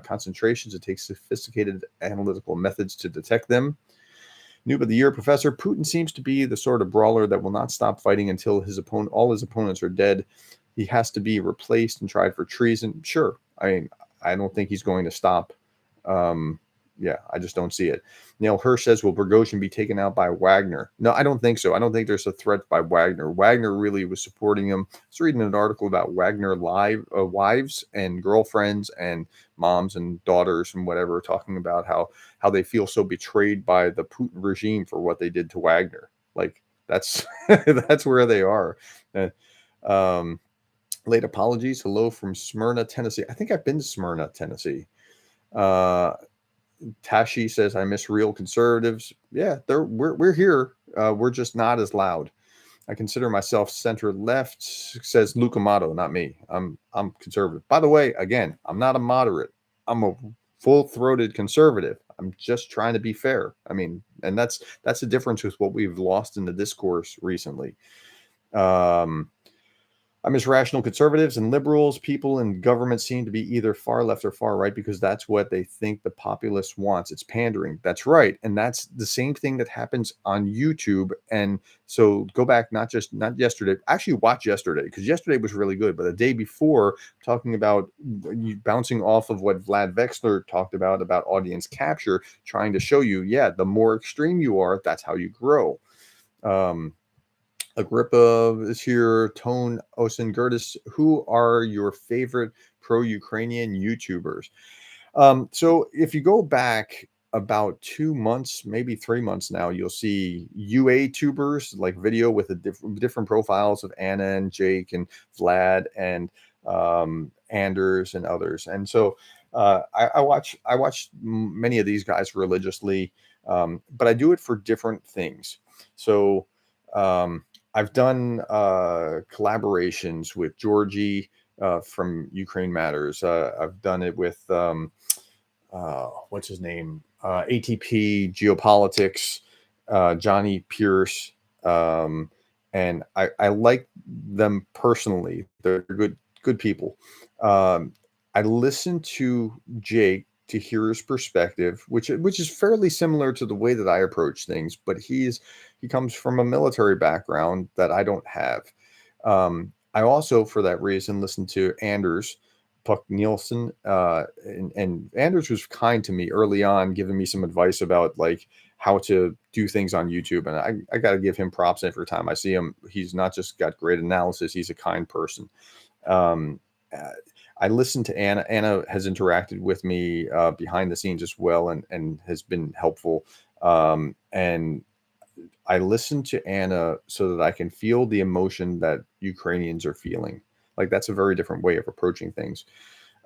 concentrations. It takes sophisticated analytical methods to detect them. Noob of the Year, Professor. Putin seems to be the sort of brawler that will not stop fighting until all his opponents are dead. He has to be replaced and tried for treason. Sure. I mean, I don't think he's going to stop. Yeah, I just don't see it. Neil Hirsch says, will Prigozhin be taken out by Wagner? No, I don't think so. I don't think there's a threat by Wagner. Wagner really was supporting him. I was reading an article about Wagner wives and girlfriends and moms and daughters and whatever, talking about how they feel so betrayed by the Putin regime for what they did to Wagner. Like, that's that's where they are. Late apologies. Hello from Smyrna, Tennessee. I think I've been to Smyrna, Tennessee. Tashi says, I miss real conservatives. Yeah, we're here. We're just not as loud. I consider myself center left, says Luke Amato, not me. I'm conservative. By the way, again, I'm not a moderate. I'm a full-throated conservative. I'm just trying to be fair. I mean, and that's the difference with what we've lost in the discourse recently. I miss rational conservatives and liberals. People in government seem to be either far left or far right because that's what they think the populace wants. It's pandering. That's right. And that's the same thing that happens on YouTube. And so go back, not yesterday, actually watch yesterday, because yesterday was really good. But the day before, talking about bouncing off of what Vlad Vexler talked about audience capture, trying to show you, yeah, the more extreme you are, that's how you grow. Agrippa is here. Tone, Osin, Gerdes. Who are your favorite pro-Ukrainian YouTubers? So if you go back about 2 months, maybe 3 months now, you'll see UA tubers, like video with a different profiles of Anna and Jake and Vlad and Anders and others. And so I watch many of these guys religiously, but I do it for different things. So I've done collaborations with Georgie from Ukraine Matters. I've done it with what's his name? ATP Geopolitics, Johnny Pierce, and I like them personally. They're good people. I listened to Jake to hear his perspective, which is fairly similar to the way that I approach things, but he comes from a military background that I don't have. I also, for that reason, listened to Anders Puck Nielsen, and Anders was kind to me early on, giving me some advice about like how to do things on YouTube, and I got to give him props every time I see him. He's not just got great analysis; he's a kind person. I listened to Anna. Anna has interacted with me behind the scenes as well, and has been helpful. And I listen to Anna so that I can feel the emotion that Ukrainians are feeling. Like, that's a very different way of approaching things.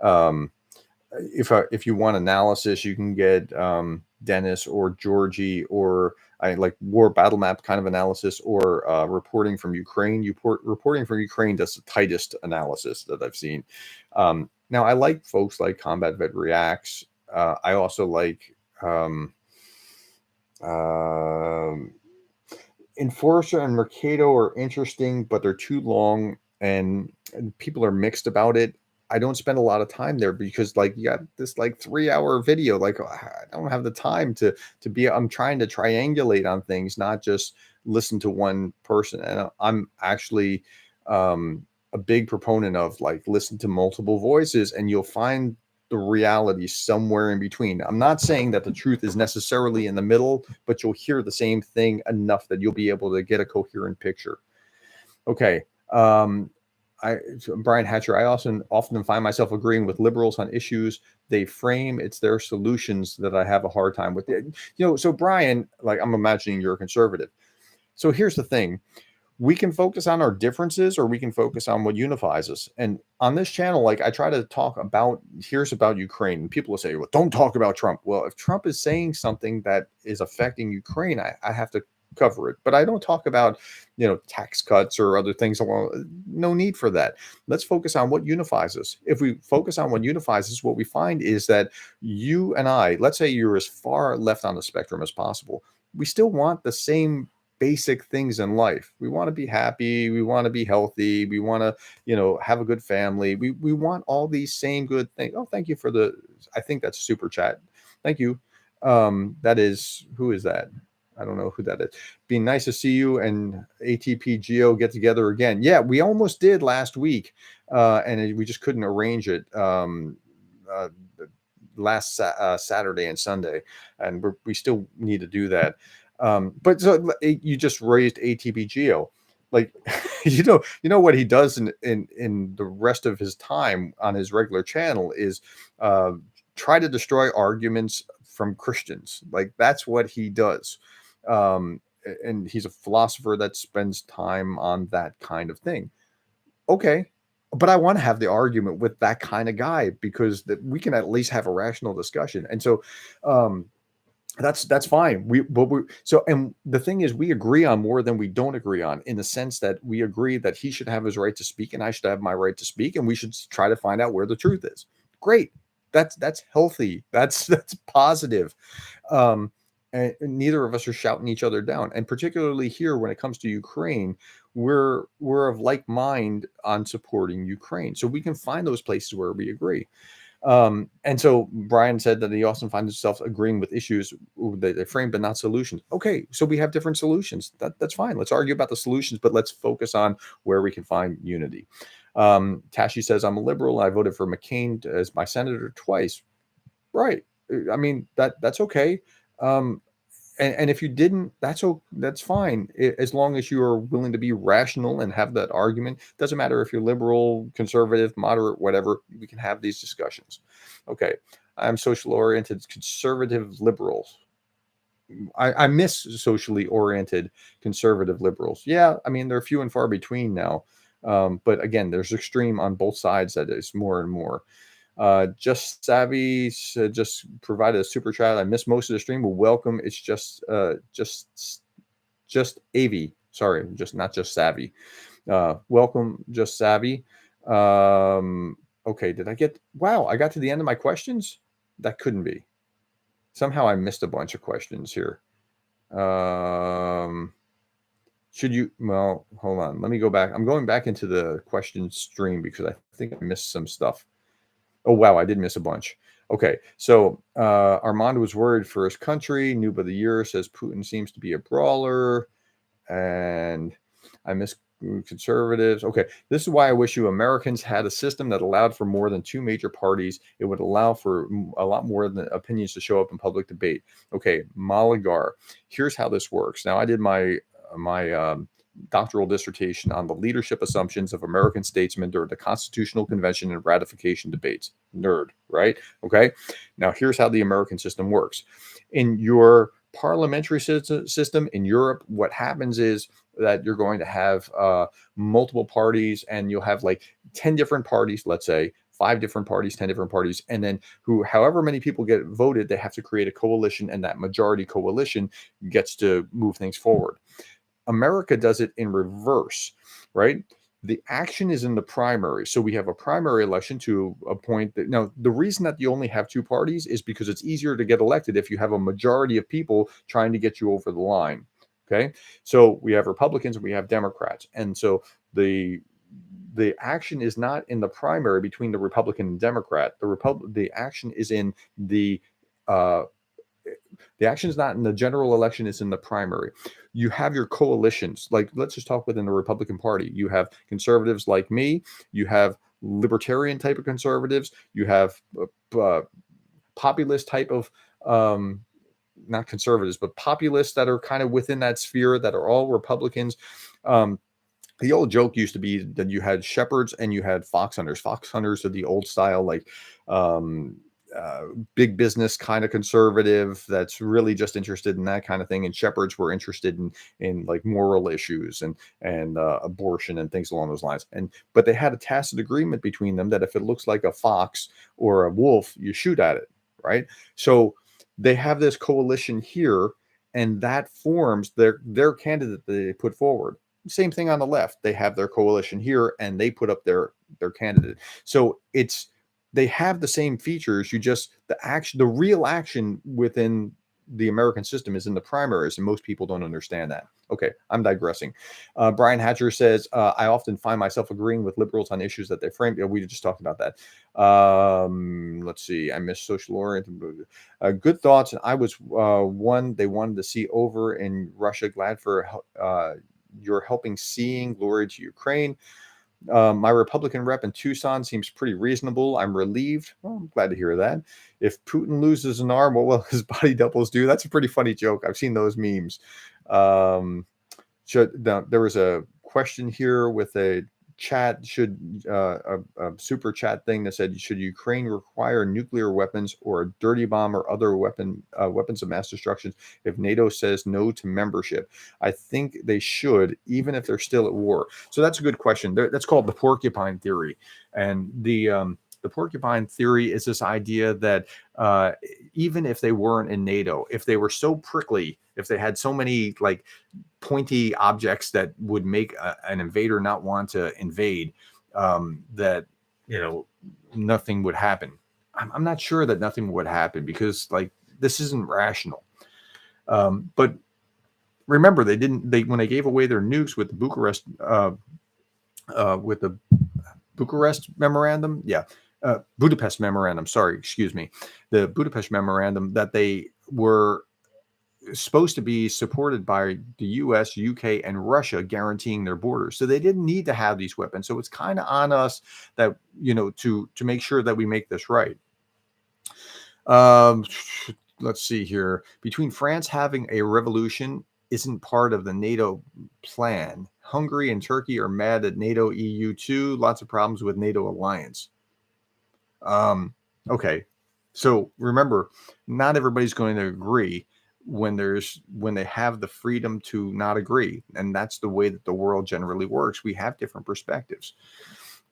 If you want analysis, you can get Dennis or Georgie, or I like war battle map kind of analysis, or reporting from Ukraine. Reporting from Ukraine does the tightest analysis that I've seen. Now, I like folks like Combat Vet Reacts. I also like Enforcer and Mercado are interesting, but they're too long, and people are mixed about it. I don't spend a lot of time there because, like, you got this like 3-hour video. Like, I don't have the time to be. I'm trying to triangulate on things, not just listen to one person. And I'm actually a big proponent of like listen to multiple voices, and you'll find the reality somewhere in between. I'm not saying that the truth is necessarily in the middle, but you'll hear the same thing enough that you'll be able to get a coherent picture. Okay. Brian Hatcher, I often find myself agreeing with liberals on issues they frame. It's their solutions that I have a hard time with. So Brian, like, I'm imagining you're a conservative. So here's the thing. We can focus on our differences, or we can focus on what unifies us. And on this channel, like, I try to talk about, here's about Ukraine. And people will say, well, don't talk about Trump. Well, if Trump is saying something that is affecting Ukraine, I have to cover it. But I don't talk about, tax cuts or other things. No need for that. Let's focus on what unifies us. If we focus on what unifies us, what we find is that you and I, let's say you're as far left on the spectrum as possible, we still want the same basic things in life. We want to be happy, we want to be healthy, we want to, have a good family. We want all these same good things. Oh, thank you for the I think that's super chat. Thank you. That is, who is that? I don't know who that is. Being nice to see you and ATP Geo get together again. Yeah, we almost did last week, and we just couldn't arrange it. Uh, last Saturday and Sunday, and we still need to do that. But so you just raised ATP Geo, like you know what he does in the rest of his time on his regular channel is uh, try to destroy arguments from Christians. Like that's what he does. And he's a philosopher that spends time on that kind of thing. Okay, but I want to have the argument with that kind of guy because we can at least have a rational discussion. And so um, that's fine. And the thing is, we agree on more than we don't agree on, in the sense that we agree that he should have his right to speak and I should have my right to speak, and we should try to find out where the truth is. Great. That's healthy. That's positive. And neither of us are shouting each other down. And particularly here, when it comes to Ukraine, we're of like mind on supporting Ukraine. So we can find those places where we agree. And so Brian said that he often finds himself agreeing with issues that they frame, but not solutions. Okay, so we have different solutions. That's fine. Let's argue about the solutions, but let's focus on where we can find unity. Tashi says, I'm a liberal. I voted for McCain as my senator twice. Right. I mean, that's okay. And if you didn't, that's fine, as long as you are willing to be rational and have that argument. Doesn't matter if you're liberal, conservative, moderate, whatever. We can have these discussions. Okay, I'm social oriented, conservative liberals. I miss socially oriented conservative liberals. Yeah, I mean they're few and far between now, but again, there's extreme on both sides. That is more and more. Just Savvy just provided a super chat. I missed most of the stream, but welcome. It's just Avi. Sorry, not just Savvy. Welcome, Just Savvy. Okay, wow, I got to the end of my questions? That couldn't be. Somehow I missed a bunch of questions here. Well, hold on. Let me go back. I'm going back into the question stream because I think I missed some stuff. Oh, wow, I did miss a bunch. Okay, so Armand was worried for his country. Noob of the Year says Putin seems to be a brawler. And I miss conservatives. Okay, this is why I wish you Americans had a system that allowed for more than two major parties. It would allow for a lot more than opinions to show up in public debate. Okay, Malagar, here's how this works. Now, I did my doctoral dissertation on the leadership assumptions of American statesmen during the Constitutional Convention and ratification debates. Nerd, right? Okay. Now, here's how the American system works. In your parliamentary system in Europe, what happens is that you're going to have multiple parties, and you'll have like 10 different parties, let's say 5 different parties, 10 different parties, and then however many people get voted, they have to create a coalition, and that majority coalition gets to move things forward. America does it in reverse, right? The action is in the primary. So we have a primary election to appoint. Now, the reason that you only have 2 parties is because it's easier to get elected if you have a majority of people trying to get you over the line. Okay. So we have Republicans and we have Democrats. And so the action is not in the primary between the Republican and Democrat. The action is in the action is not in the general election, it's in the primary. You have your coalitions. Like, let's just talk within the Republican Party. You have conservatives like me. You have libertarian type of conservatives. You have populist type of, not conservatives, but populists that are kind of within that sphere that are all Republicans. The old joke used to be that you had shepherds and you had fox hunters. Fox hunters are the old style, like big business kind of conservative that's really just interested in that kind of thing, and shepherds were interested in like moral issues and abortion and things along those lines. But they had a tacit agreement between them that if it looks like a fox or a wolf, you shoot at it, right? So they have this coalition here, and that forms their candidate that they put forward. Same thing on the left. They have their coalition here, and they put up their candidate. So they have the same features. The real action within the American system is in the primaries, and most people don't understand that. Okay, I'm digressing. Brian Hatcher says, I often find myself agreeing with liberals on issues that they frame. Yeah, we just talked about that. Let's see. I miss social oriented. Good thoughts. And I was one they wanted to see over in Russia. Glad for your helping seeing. Glory to Ukraine. My Republican rep in Tucson seems pretty reasonable. I'm relieved. Well, I'm glad to hear that. If Putin loses an arm, what will his body doubles do? That's a pretty funny joke. I've seen those memes. There was a question here with a chat, a super chat thing that said, should Ukraine require nuclear weapons or a dirty bomb or other weapons of mass destruction if NATO says no to membership? I think they should, even if they're still at war. So that's a good question. That's called the porcupine theory. And the porcupine theory is this idea that even if they weren't in NATO, if they were so prickly, if they had so many like pointy objects that would make an invader not want to invade, that, nothing would happen. I'm not sure that nothing would happen because like this isn't rational. But remember, when they gave away their nukes with the Bucharest memorandum. Yeah. Budapest memorandum. Sorry, excuse me. The Budapest memorandum that they were supposed to be supported by the US, UK, and Russia guaranteeing their borders. So they didn't need to have these weapons. So it's kind of on us that, to make sure that we make this right. Let's see here. Between France having a revolution isn't part of the NATO plan. Hungary and Turkey are mad at NATO EU too. Lots of problems with NATO alliance. Okay. So remember, not everybody's going to agree when they have the freedom to not agree. And that's the way that the world generally works. We have different perspectives.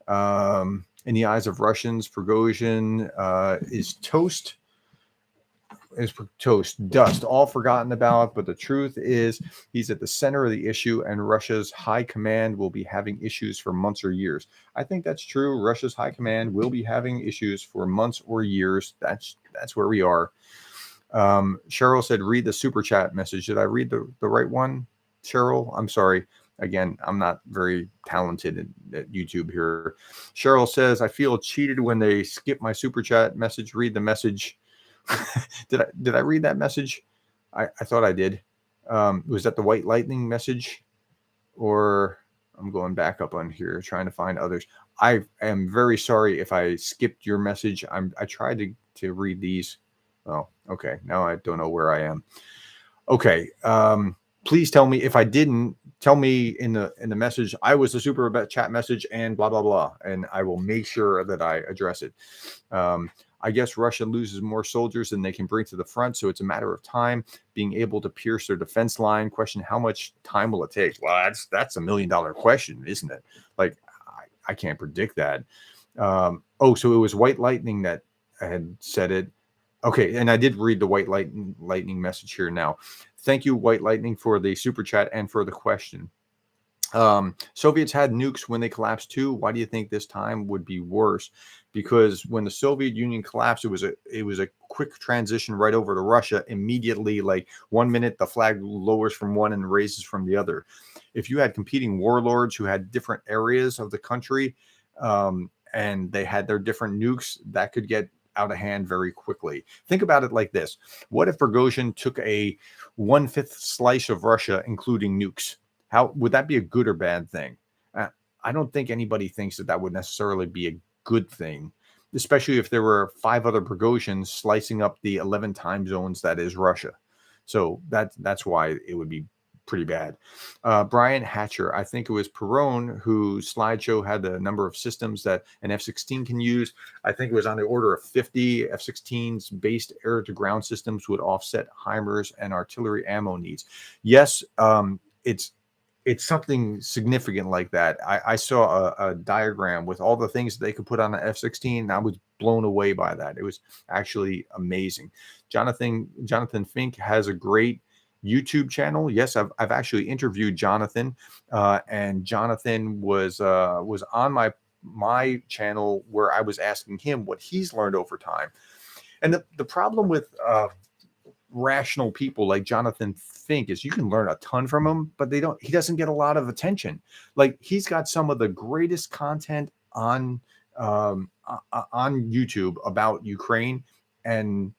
In the eyes of Russians, Prigozhin is toast. Dust, all forgotten about. But the truth is, he's at the center of the issue, and Russia's high command will be having issues for months or years. I think that's true. Russia's high command will be having issues for months or years. That's where we are. Cheryl said, read the super chat message. Did I read the right one, Cheryl? I'm sorry. Again, I'm not very talented at YouTube here. Cheryl says, I feel cheated when they skip my super chat message. Read the message. Did I read that message? I thought I did. Was that the white lightning message? Or I'm going back up on here trying to find others. I am very sorry if I skipped your message. I tried to read these. Oh, okay. Now I don't know where I am. Okay. Please tell me if I didn't. Tell me in the message. I was the super chat message and blah blah blah, and I will make sure that I address it. I guess Russia loses more soldiers than they can bring to the front, so it's a matter of time being able to pierce their defense line. Question: how much time will it take? Well, that's $1 million question, isn't it? Like I can't predict that. So it was White Lightning that had said it. Okay, and I did read the White Lightning message here now. Thank you, White Lightning, for the super chat and for the question. Soviets had nukes when they collapsed too. Why do you think this time would be worse? Because when the Soviet Union collapsed, it was a quick transition right over to Russia immediately. Like 1 minute, the flag lowers from one and raises from the other. If you had competing warlords who had different areas of the country, and they had their different nukes, that could get out of hand very quickly. Think about it like this. What if Prigozhin took a 1/5 slice of Russia, including nukes? How would that be a good or bad thing? I don't think anybody thinks that would necessarily be a good thing, especially if there were 5 other Prigozhins slicing up the 11 time zones that is Russia. So that's why it would be pretty bad. Brian Hatcher, I think it was Perone whose slideshow had the number of systems that an F-16 can use. I think it was on the order of 50 F-16s based air-to-ground systems would offset HIMARS and artillery ammo needs. Yes, it's something significant like that. I saw a diagram with all the things that they could put on the F-16, and I was blown away by that. It was actually amazing. Jonathan Fink has a great YouTube channel. Yes, I've actually interviewed Jonathan, and Jonathan was on my channel where I was asking him what he's learned over time. And the problem with rational people like Jonathan Fink is you can learn a ton from him, but he doesn't get a lot of attention. Like he's got some of the greatest content on YouTube about Ukraine, and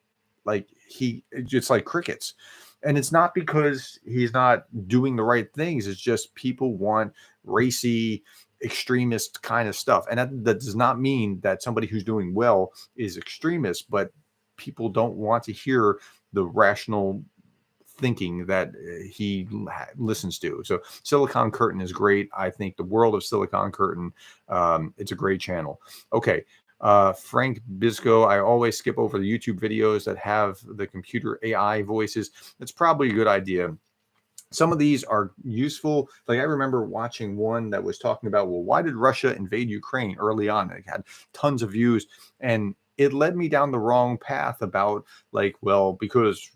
like he just like crickets. And it's not because he's not doing the right things. It's just people want racy, extremist kind of stuff. And that does not mean that somebody who's doing well is extremist, but people don't want to hear the rational thinking that he listens to. So Silicon Curtain is great. I think the world of Silicon Curtain, it's a great channel. Okay. Frank Bisco, I always skip over the YouTube videos that have the computer AI voices. That's probably a good idea. Some of these are useful. Like I remember watching one that was talking about, well, why did Russia invade Ukraine early on? It had tons of views, and it led me down the wrong path about like, well, because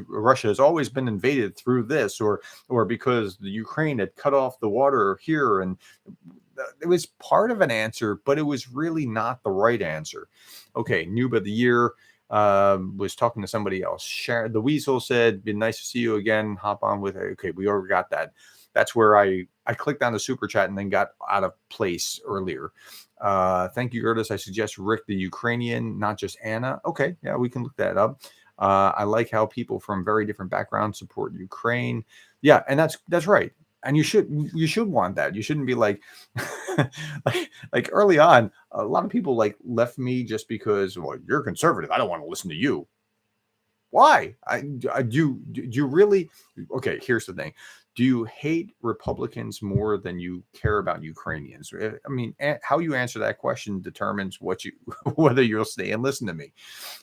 Russia has always been invaded through this, or because the Ukraine had cut off the water here, and it was part of an answer, but it was really not the right answer. Okay, noob of the year. Was talking to somebody else. Sharon the Weasel said, "Been nice to see you again. Hop on with it." Okay, we already got that. That's where I clicked on the super chat and then got out of place earlier. Thank you, Gerdes. I suggest Rick the Ukrainian, not just Anna. Okay, yeah, we can look that up. I like how people from very different backgrounds support Ukraine. Yeah, and that's right. And you should want that. You shouldn't be like like early on, a lot of people like left me just because, well, you're conservative. I don't want to listen to you. Why? Do you really? Okay, here's the thing. Do you hate Republicans more than you care about Ukrainians? I mean, how you answer that question determines whether you'll stay and listen to me.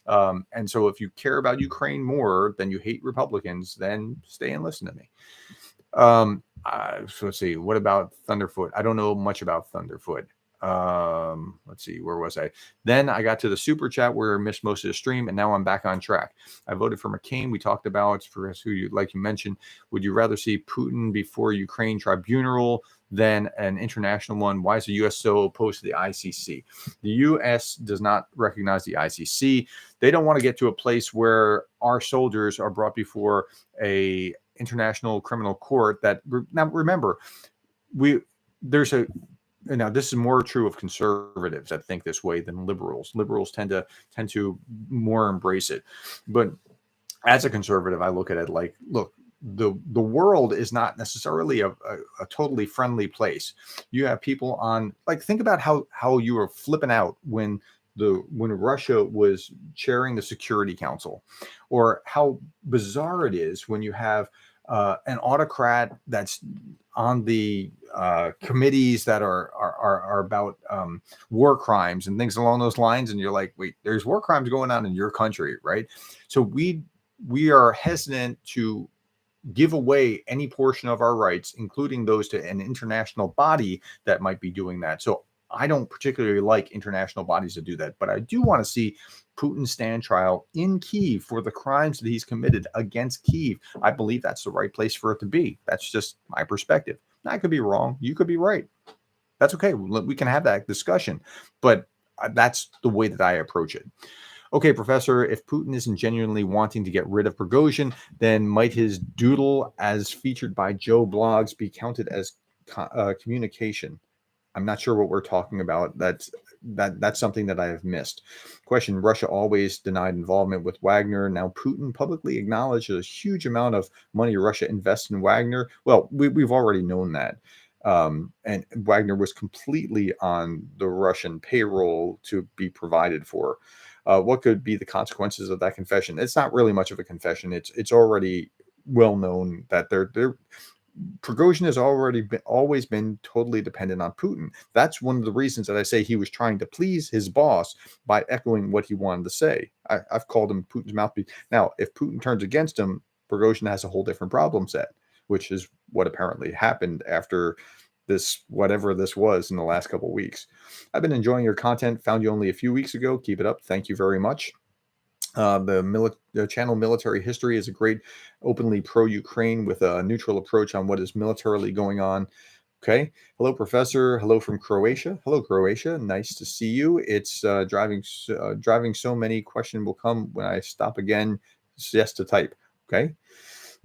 And so if you care about Ukraine more than you hate Republicans, then stay and listen to me. So let's see. What about Thunderfoot? I don't know much about Thunderfoot. Let's see. Where was I? Then I got to the super chat where I missed most of the stream, and now I'm back on track. I voted for McCain. We talked about for who you like. You mentioned. Would you rather see Putin before Ukraine tribunal than an international one? Why is the U.S. so opposed to the ICC? The U.S. does not recognize the ICC. They don't want to get to a place where our soldiers are brought before a international criminal court. That now remember, now this is more true of conservatives that think this way than liberals. Liberals tend to more embrace it, but as a conservative, I look at it like, look, the world is not necessarily a totally friendly place. You have people on, like, think about how you were flipping out when Russia was chairing the Security Council, or how bizarre it is when you have an autocrat that's on the committees that are about war crimes and things along those lines, and you're like, wait, there's war crimes going on in your country, right? So we are hesitant to give away any portion of our rights, including those to an international body that might be doing that. So I don't particularly like international bodies to do that, but I do want to see Putin stand trial in Kyiv for the crimes that he's committed against Kyiv. I believe that's the right place for it to be. That's just my perspective. I could be wrong. You could be right. That's okay. We can have that discussion, but that's the way that I approach it. Okay, Professor, if Putin isn't genuinely wanting to get rid of Prigozhin, then might his doodle as featured by Joe Blogs be counted as communication? I'm not sure what we're talking about. That's something that I have missed. Question: Russia always denied involvement with Wagner. Now Putin publicly acknowledged a huge amount of money Russia invests in Wagner. Well, we've already known that. And Wagner was completely on the Russian payroll to be provided for. What could be the consequences of that confession? It's not really much of a confession. It's already well known that Prigozhin has always been totally dependent on Putin. That's one of the reasons that I say he was trying to please his boss by echoing what he wanted to say. I've called him Putin's mouthpiece. Now, if Putin turns against him, Prigozhin has a whole different problem set, which is what apparently happened after this, whatever this was, in the last couple of weeks. I've been enjoying your content. Found you only a few weeks ago. Keep it up. Thank you very much. The channel Military History is a great openly pro-Ukraine with a neutral approach on what is militarily going on. Okay. Hello, Professor. Hello from Croatia. Hello, Croatia. Nice to see you. It's driving so many. Question will come when I stop again. yes to type. Okay.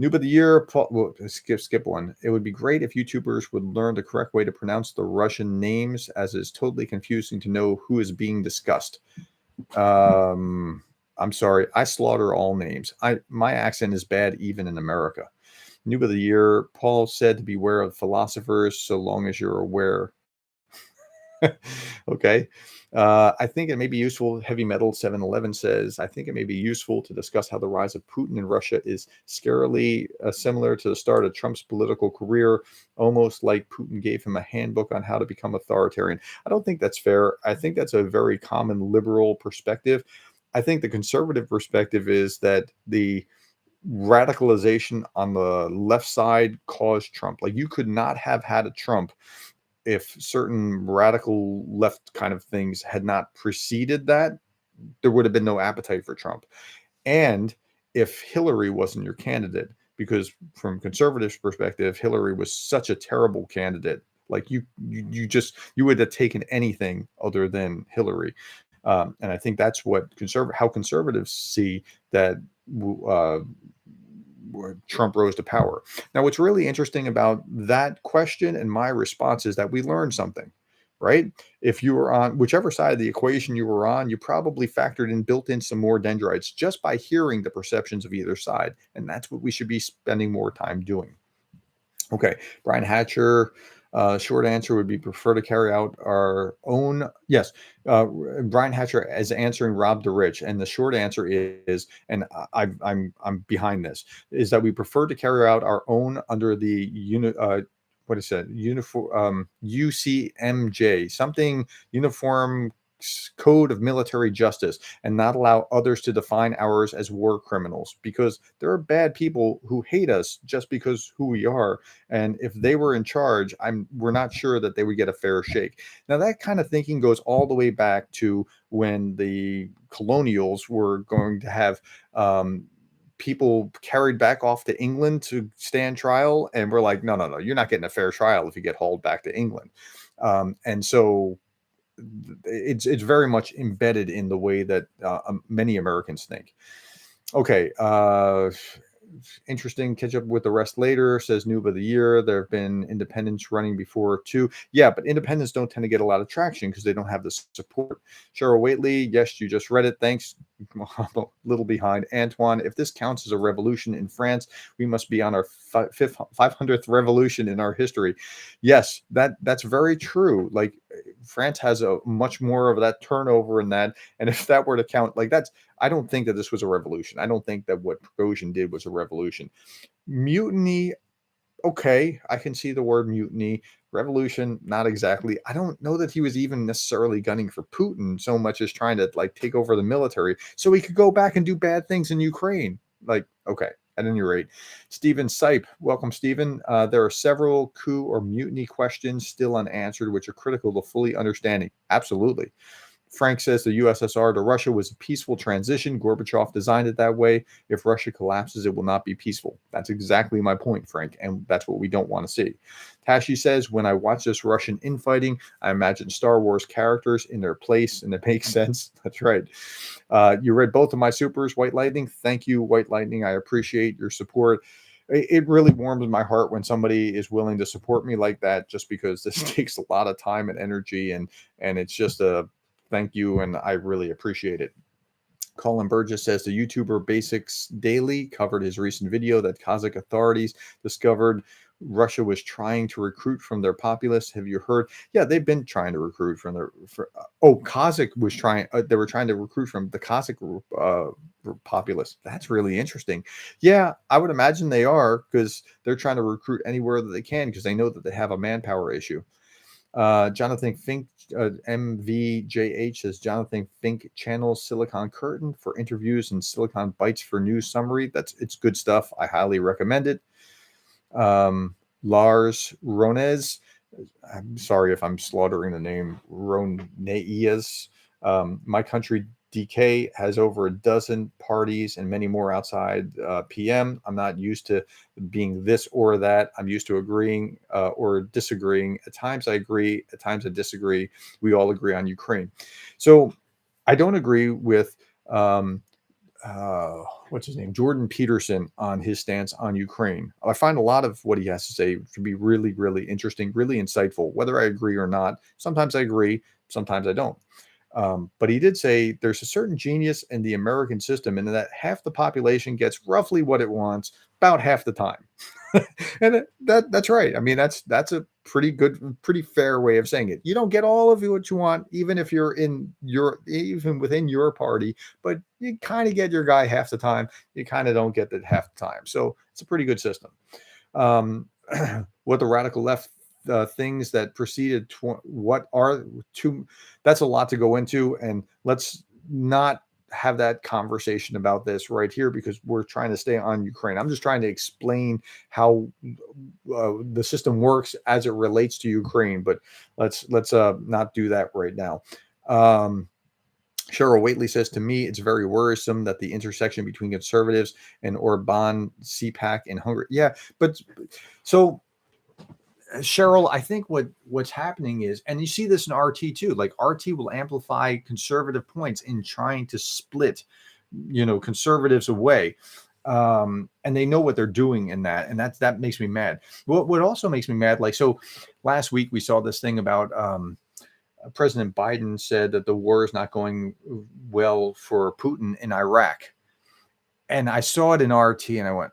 Noob of the year. Well, skip one. It would be great if YouTubers would learn the correct way to pronounce the Russian names, as it's totally confusing to know who is being discussed. I'm sorry. I slaughter all names. My accent is bad even in America. Noob of the year. Paul said to beware of philosophers so long as you're aware. Okay. I think it may be useful. Heavy Metal 711 says, I think it may be useful to discuss how the rise of Putin in Russia is scarily similar to the start of Trump's political career, almost like Putin gave him a handbook on how to become authoritarian. I don't think that's fair. I think that's a very common liberal perspective. I think the conservative perspective is that the radicalization on the left side caused Trump. Like, you could not have had a Trump if certain radical left kind of things had not preceded that. There would have been no appetite for Trump. And if Hillary wasn't your candidate, because from conservatives' perspective, Hillary was such a terrible candidate. Like, you would have taken anything other than Hillary. And I think that's what how conservatives see that uh, Trump rose to power. Now, what's really interesting about that question and my response is that we learned something, right? If you were on whichever side of the equation you were on, you probably built in some more dendrites just by hearing the perceptions of either side. And that's what we should be spending more time doing. Okay, Brian Hatcher. Short answer would be prefer to carry out our own. Yes, Brian Hatcher is answering Rob the Rich, and the short answer is, and I'm behind this, is that we prefer to carry out our own under the what is that? Uniform UCMJ, something uniform code of military justice, and not allow others to define ours as war criminals, because there are bad people who hate us just because who we are, and if they were in charge, we're not sure that they would get a fair shake. Now, that kind of thinking goes all the way back to when the colonials were going to have people carried back off to England to stand trial, and we're like, no, no, no, you're not getting a fair trial if you get hauled back to England. And so it's very much embedded in the way that many Americans think. Okay, interesting. Catch up with the rest later. Says noob of the year. There have been independents running before too. Yeah, but independents don't tend to get a lot of traction because they don't have the support. Cheryl Waitley. Yes, you just read it. Thanks. I'm a little behind. Antoine. If this counts as a revolution in France, we must be on our 500th revolution in our history. Yes, that's very true. Like, France has a much more of that turnover in that, and if that were to count, like, that's. I don't think that this was a revolution. I don't think that what Prigozhin did was a revolution. Mutiny, okay, I can see the word mutiny. Revolution, not exactly. I don't know that he was even necessarily gunning for Putin so much as trying to, like, take over the military so he could go back and do bad things in Ukraine. Like, okay, at any rate. Stephen Sipe, welcome, Stephen. There are several coup or mutiny questions still unanswered, which are critical to fully understanding. Absolutely. Frank says the USSR to Russia was a peaceful transition. Gorbachev designed it that way. If Russia collapses, it will not be peaceful. That's exactly my point, Frank, and that's what we don't want to see. Tashi says, when I watch this Russian infighting, I imagine Star Wars characters in their place, and it makes sense. That's right. You read both of my supers, White Lightning. Thank you, White Lightning. I appreciate your support. It really warms my heart when somebody is willing to support me like that, just because this takes a lot of time and energy, and it's just a thank you, and I really appreciate it. Colin Burgess says the YouTuber Basics Daily covered his recent video that Kazakh authorities discovered Russia was trying to recruit from their populists. Have you heard? Yeah, they've been trying to recruit from their. Kazakh was trying. They were trying to recruit from the Kazakh populists. That's really interesting. Yeah, I would imagine they are, because they're trying to recruit anywhere that they can, because they know that they have a manpower issue. Jonathan Fink, MVJH says Jonathan Fink channels Silicon Curtain for interviews and Silicon Bytes for news summary. It's good stuff. I highly recommend it. Lars Ronez, I'm sorry if I'm slaughtering the name, Ronez. My country DK has over a dozen parties and many more outside PM. I'm not used to being this or that. I'm used to agreeing or disagreeing. At times I agree, at times I disagree. We all agree on Ukraine. So I don't agree with what's his name, Jordan Peterson, on his stance on Ukraine. I find a lot of what he has to say to be really, really interesting, really insightful, whether I agree or not. Sometimes I agree, sometimes I don't. But he did say there's a certain genius in the American system, and that half the population gets roughly what it wants about half the time. And that's right. I mean, that's a pretty good, pretty fair way of saying it. You don't get all of what you want, even if you're even within your party, but you kind of get your guy half the time. You kind of don't get that half the time. So it's a pretty good system. Um, what the radical left things that preceded what are two, that's a lot to go into, and let's not have that conversation about this right here because we're trying to stay on Ukraine. I'm just trying to explain how the system works as it relates to Ukraine, but let's not do that right now. Cheryl Waitley says, to me, it's very worrisome that the intersection between conservatives and Orban, CPAC, and Hungary. Yeah, but so Cheryl, I think what's happening is, and you see this in RT too, like RT will amplify conservative points in trying to split, conservatives away. And they know what they're doing in that. And that makes me mad. What also makes me mad, like, so last week we saw this thing about, President Biden said that the war is not going well for Putin in Iraq. And I saw it in RT and I went,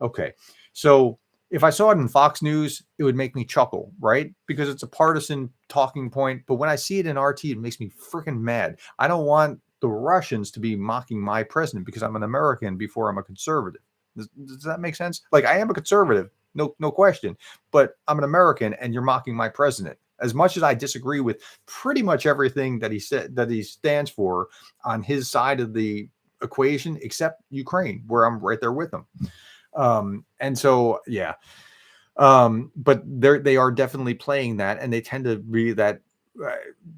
okay. So if I saw it in Fox News, it would make me chuckle, right? Because it's a partisan talking point. But when I see it in RT, it makes me freaking mad. I don't want the Russians to be mocking my president because I'm an American before I'm a conservative. Does that make sense? Like, I am a conservative, no question, but I'm an American and you're mocking my president. As much as I disagree with pretty much everything that he said, that he stands for on his side of the equation, except Ukraine, where I'm right there with him. And so, yeah. But they are definitely playing that, and they tend to be that,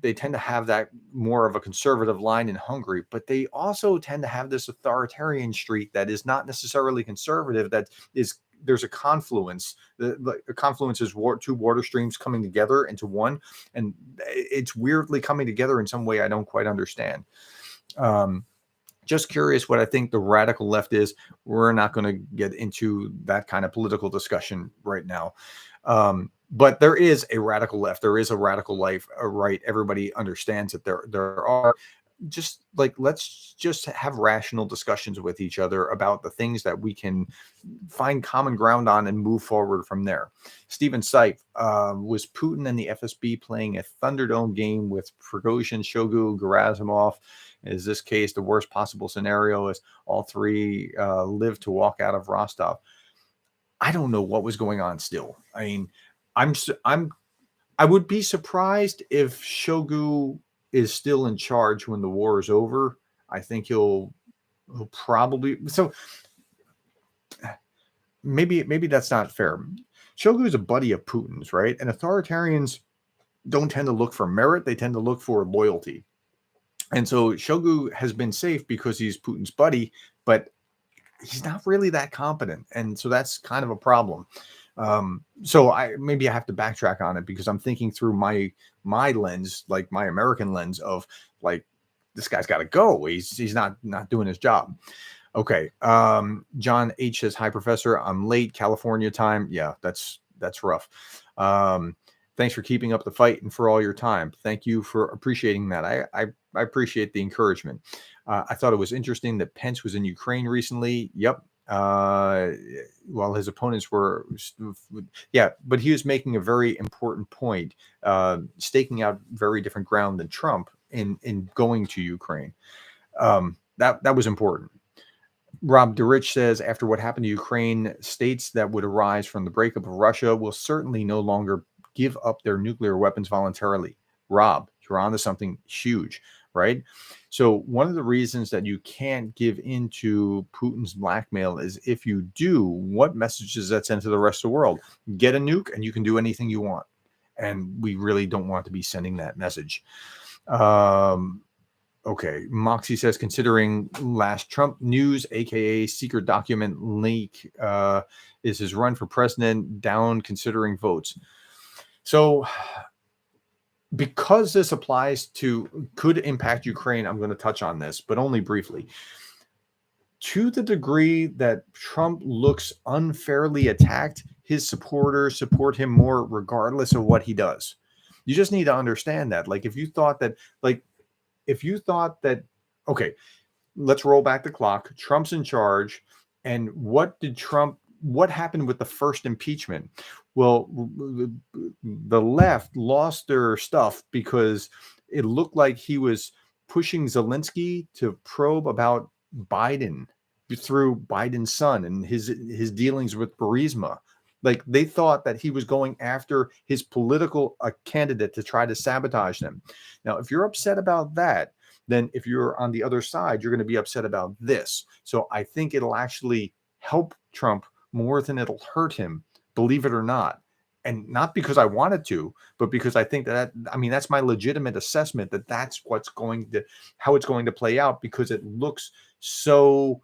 they tend to have that more of a conservative line in Hungary, but they also tend to have this authoritarian streak that is not necessarily conservative. That is, there's a confluence. The confluence is two water streams coming together into one, and it's weirdly coming together in some way I don't quite understand. Just curious what I think the radical left is. We're not going to get into that kind of political discussion right now. But there is a radical left. There is a radical right. Everybody understands that there are. Just like, let's just have rational discussions with each other about the things that we can find common ground on and move forward from there. Stephen Seif, was Putin and the FSB playing a Thunderdome game with Prigozhin, Shoigu, Gerasimov? Is this case the worst possible scenario as all three live to walk out of Rostov? I don't know what was going on still. I mean, I would be surprised if Shoigu is still in charge when the war is over. I think he'll probably, so maybe that's not fair. Shoigu is a buddy of Putin's, right? And authoritarians don't tend to look for merit. They tend to look for loyalty. And so Shoigu has been safe because he's Putin's buddy, but he's not really that competent. And so that's kind of a problem. So I have to backtrack on it because I'm thinking through my lens, like my American lens of like, this guy's got to go. He's not doing his job. Okay. John H says, hi, Professor. I'm late, California time. Yeah, that's rough. Thanks for keeping up the fight and for all your time. Thank you for appreciating that. I appreciate the encouragement. I thought it was interesting that Pence was in Ukraine recently. Yep. While his opponents were, but he was making a very important point, staking out very different ground than Trump in going to Ukraine. That was important. Rob DeRich says, after what happened to Ukraine, states that would arise from the breakup of Russia will certainly no longer give up their nuclear weapons voluntarily. Rob, you're onto something huge, right? So one of the reasons that you can't give into Putin's blackmail is if you do, what message does that send to the rest of the world? Get a nuke and you can do anything you want. And we really don't want to be sending that message. Okay, Moxie says, considering last Trump news, aka secret document leak, is his run for president down considering votes. So because this could impact Ukraine, I'm going to touch on this, but only briefly. to the degree that Trump looks unfairly attacked, his supporters support him more regardless of what he does. You just need to understand that. Like, if you thought that, okay, let's roll back the clock. Trump's in charge. And what happened with the first impeachment? Well, the left lost their stuff because it looked like he was pushing Zelensky to probe about Biden through Biden's son and his dealings with Burisma. Like, they thought that he was going after his political candidate to try to sabotage them. Now, if you're upset about that, then if you're on the other side, you're going to be upset about this. So I think it'll actually help Trump more than it'll hurt him, believe it or not. And not because I wanted to, but because I think that's my legitimate assessment that that's how it's going to play out, because it looks so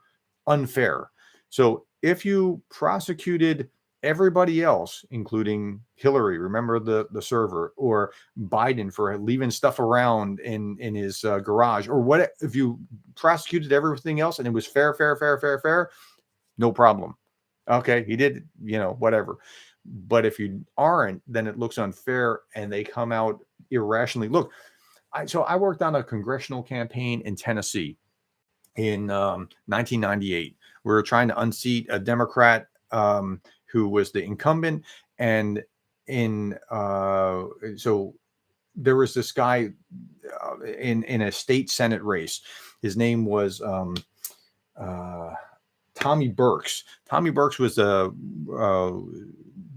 unfair. So if you prosecuted everybody else, including Hillary, remember the server, or Biden for leaving stuff around in his garage, or what, if you prosecuted everything else and it was fair, no problem. Okay, he did, whatever. But if you aren't, then it looks unfair and they come out irrationally. Look, I worked on a congressional campaign in Tennessee in 1998. We were trying to unseat a Democrat who was the incumbent, and so there was this guy in a state Senate race. His name was Tommy Burks. Tommy Burks was a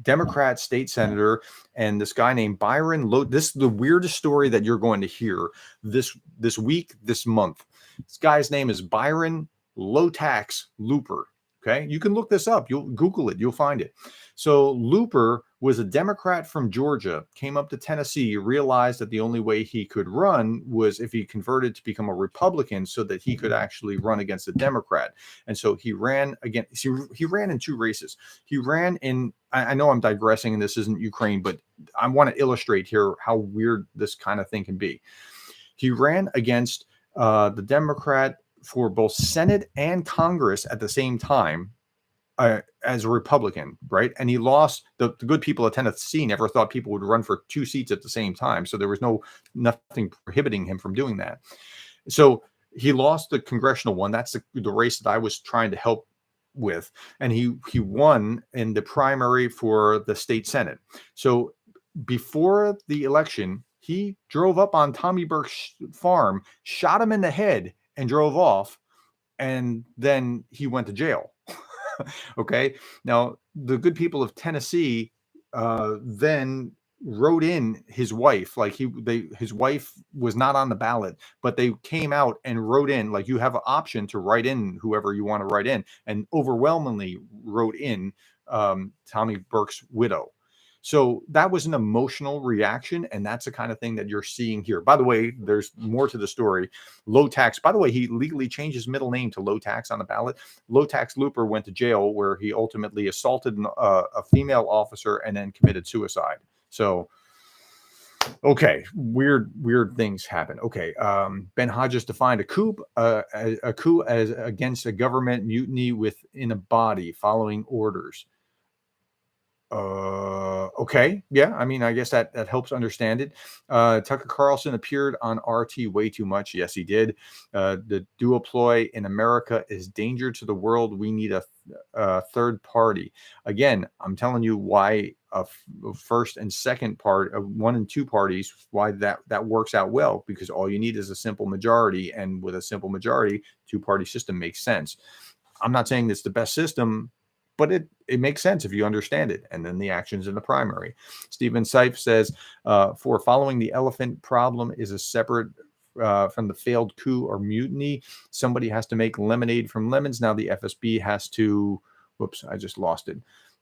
Democrat state senator, and this guy named Byron Low. This is the weirdest story that you're going to hear this week, this month. This guy's name is Byron Low Tax Looper. Okay, you can look this up. You'll Google it. You'll find it. So Looper was a Democrat from Georgia, came up to Tennessee, realized that the only way he could run was if he converted to become a Republican so that he could actually run against a Democrat. And so he ran against, he ran in two races. He ran in, I know I'm digressing and this isn't Ukraine, but I want to illustrate here how weird this kind of thing can be. He ran against the Democrat for both Senate and Congress at the same time as a Republican, right? And he lost. The good people of Tennessee never thought people would run for two seats at the same time. So there was nothing prohibiting him from doing that. So he lost the congressional one. That's the race that I was trying to help with. And he won in the primary for the state Senate. So before the election, he drove up on Tommy Burke's farm, shot him in the head, and drove off, and then he went to jail. Okay. Now, the good people of Tennessee then wrote in his wife. Like his wife was not on the ballot, but they came out and wrote in, like, you have an option to write in whoever you want to write in, and overwhelmingly wrote in Tommy Burke's widow. So that was an emotional reaction, and that's the kind of thing that you're seeing here. By the way, there's more to the story. Low Tax, by the way, he legally changed his middle name to Low Tax on the ballot. Low Tax Looper went to jail, where he ultimately assaulted a female officer and then committed suicide. So, okay, weird things happen. Okay, Ben Hodges defined a coup as against a government mutiny within a body following orders. Okay. Yeah. I mean, I guess that helps understand it. Tucker Carlson appeared on RT way too much. Yes, he did. The duoploy in America is danger to the world. We need a third party. Again, I'm telling you why a first and second part of 1 and 2 parties, why that works out well, because all you need is a simple majority. And with a simple majority, 2-party system makes sense. I'm not saying it's the best system, but it makes sense if you understand it. And then the actions in the primary. Stephen Seif says, for following the elephant problem is a separate from the failed coup or mutiny. Somebody has to make lemonade from lemons. Now the FSB has to, whoops, I just lost it.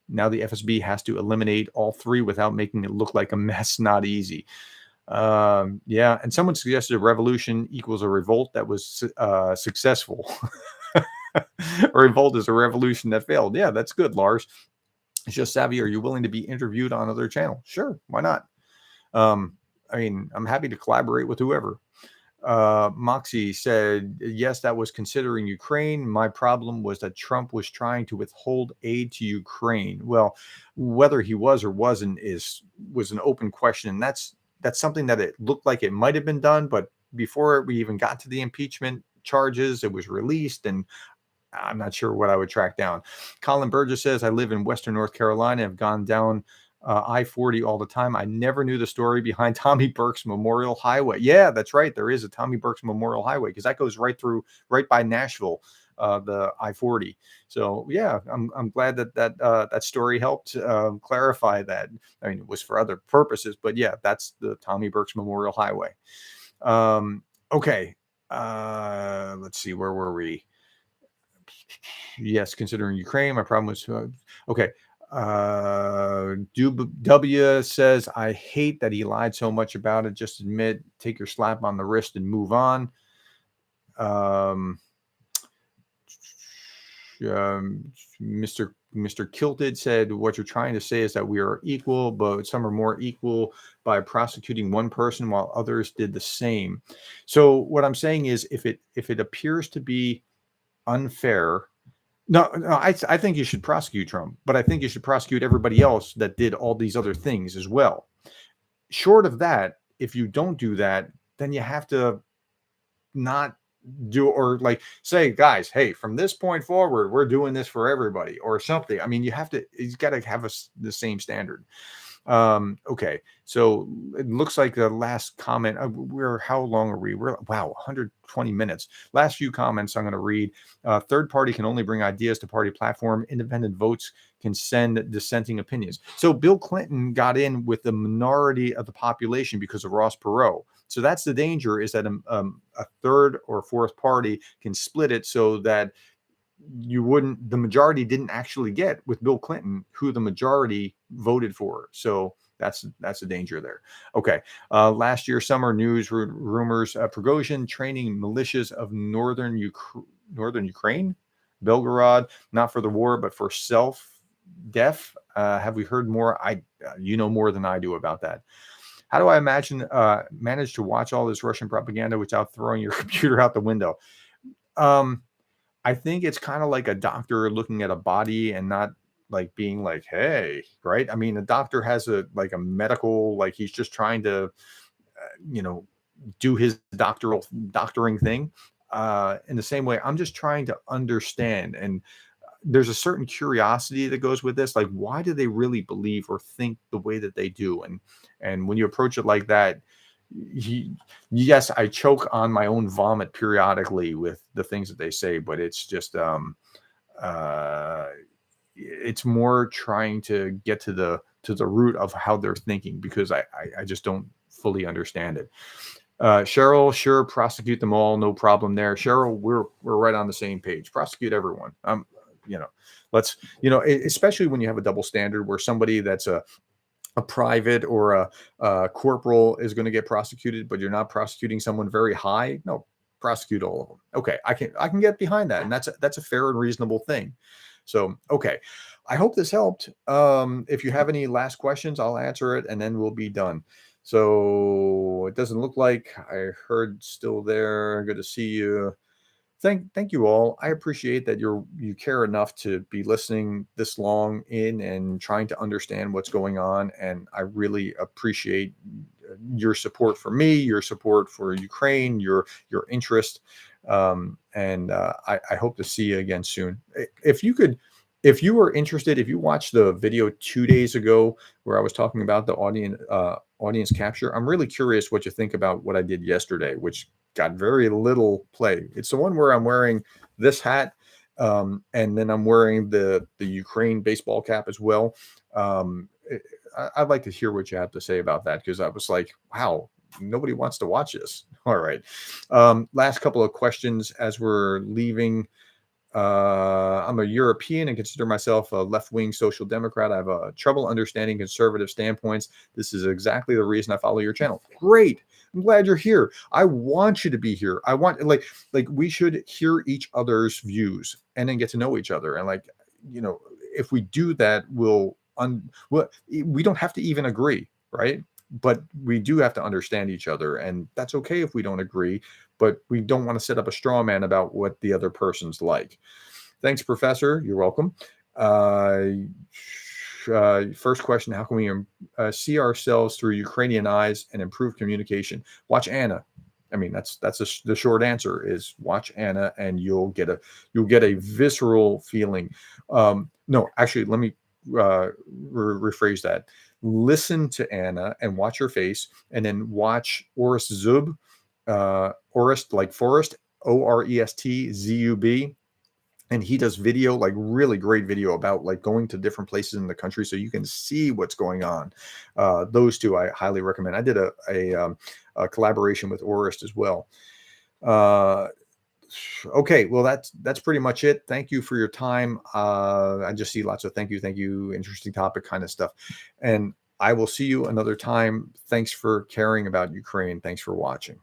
Now the FSB has to eliminate all 3 without making it look like a mess. Not easy. Yeah. And someone suggested a revolution equals a revolt that was successful. A revolt is a revolution that failed. Yeah, that's good, Lars. It's just savvy. Are you willing to be interviewed on another channel? Sure, why not? I mean, I'm happy to collaborate with whoever. Moxie said, yes, that was considering Ukraine. My problem was that Trump was trying to withhold aid to Ukraine. Well, whether he was or wasn't was an open question. And that's something that it looked like it might have been done, but before we even got to the impeachment charges, it was released, and I'm not sure what I would track down. Colin Burgess says, I live in Western North Carolina. I've gone down I-40 all the time. I never knew the story behind Tommy Burke's Memorial Highway. Yeah, that's right. There is a Tommy Burke's Memorial Highway because that goes right by Nashville, the I-40. So yeah, I'm glad that story helped clarify that. I mean, it was for other purposes, but yeah, that's the Tommy Burke's Memorial Highway. Okay. Let's see, where were we? Yes, considering Ukraine, my problem was okay. W says, I hate that he lied so much about it. Just admit, take your slap on the wrist and move on. Mr. Kilted said, what you're trying to say is that we are equal, but some are more equal by prosecuting one person while others did the same. So what I'm saying is, if it appears to be unfair, no, I think you should prosecute Trump, but I think you should prosecute everybody else that did all these other things as well. Short of that, if you don't do that, then you have to not do, or like say, guys, hey, from this point forward, we're doing this for everybody or something. I mean, you've got to have the same standard. Okay, so it looks like the last comment, how long are we? Wow, 120 minutes. Last few comments I'm going to read. Third party can only bring ideas to party platform. Independent votes can send dissenting opinions. So Bill Clinton got in with the minority of the population because of Ross Perot. So that's the danger, is that a third or fourth party can split it so that the majority didn't actually get with Bill Clinton who the majority voted for. So that's the danger there. Okay. Last year, summer news rumors, Prigozhin training militias of northern Ukraine, Belgorod, not for the war, but for self-def. Have we heard more? You know more than I do about that. How do I manage to watch all this Russian propaganda without throwing your computer out the window? I think it's kind of like a doctor looking at a body and not like being like, hey, right? I mean, a doctor has a medical, like he's just trying to, do his doctoring thing. In the same way, I'm just trying to understand. And there's a certain curiosity that goes with this. Like, why do they really believe or think the way that they do? And when you approach it like that, yes, I choke on my own vomit periodically with the things that they say, but it's just it's more trying to get to the root of how they're thinking, because I just don't fully understand it. Cheryl, sure, prosecute them all, no problem there. Cheryl, we're right on the same page. Prosecute everyone. Let's, especially when you have a double standard where somebody that's a private or a corporal is going to get prosecuted, but you're not prosecuting someone very high. No, prosecute all of them. Okay, I can get behind that, and that's a fair and reasonable thing. So, okay, I hope this helped. If you have any last questions, I'll answer it, and then we'll be done. So it doesn't look like I heard still there. Good to see you. Thank you all. I appreciate that you care enough to be listening this long in and trying to understand what's going on. And I really appreciate your support for me, your support for Ukraine, your interest. And I hope to see you again soon. If you were interested, if you watched the video 2 days ago where I was talking about the audience capture, I'm really curious what you think about what I did yesterday, which got very little play. It's the one where I'm wearing this hat, and then I'm wearing the Ukraine baseball cap as well. I'd like to hear what you have to say about that, because I was like, wow, nobody wants to watch this. All right. Last couple of questions as we're leaving. I'm a European and consider myself a left-wing social democrat. I have trouble understanding conservative standpoints. This is exactly the reason I follow your channel. Great. I'm glad you're here. I want you to be here. I want, like we should hear each other's views and then get to know each other. And if we do that, we don't have to even agree, right? but we do have to understand each other, and that's okay if we don't agree, but we don't want to set up a straw man about what the other person's like. Thanks, Professor. You're welcome. First question: how can we see ourselves through Ukrainian eyes and improve communication? Watch Anna. I mean, that's the short answer is watch Anna, and you'll get a visceral feeling. No, actually, let me rephrase that. Listen to Anna and watch her face, and then watch Orest Zub, Orest like forest, ORESTZUB. And he does video, like really great video about like going to different places in the country so you can see what's going on. Those two I highly recommend. I did a collaboration with Orist as well. Okay, well that's pretty much it. Thank you for your time. I just see lots of thank you, interesting topic kind of stuff. And I will see you another time. Thanks for caring about Ukraine. Thanks for watching.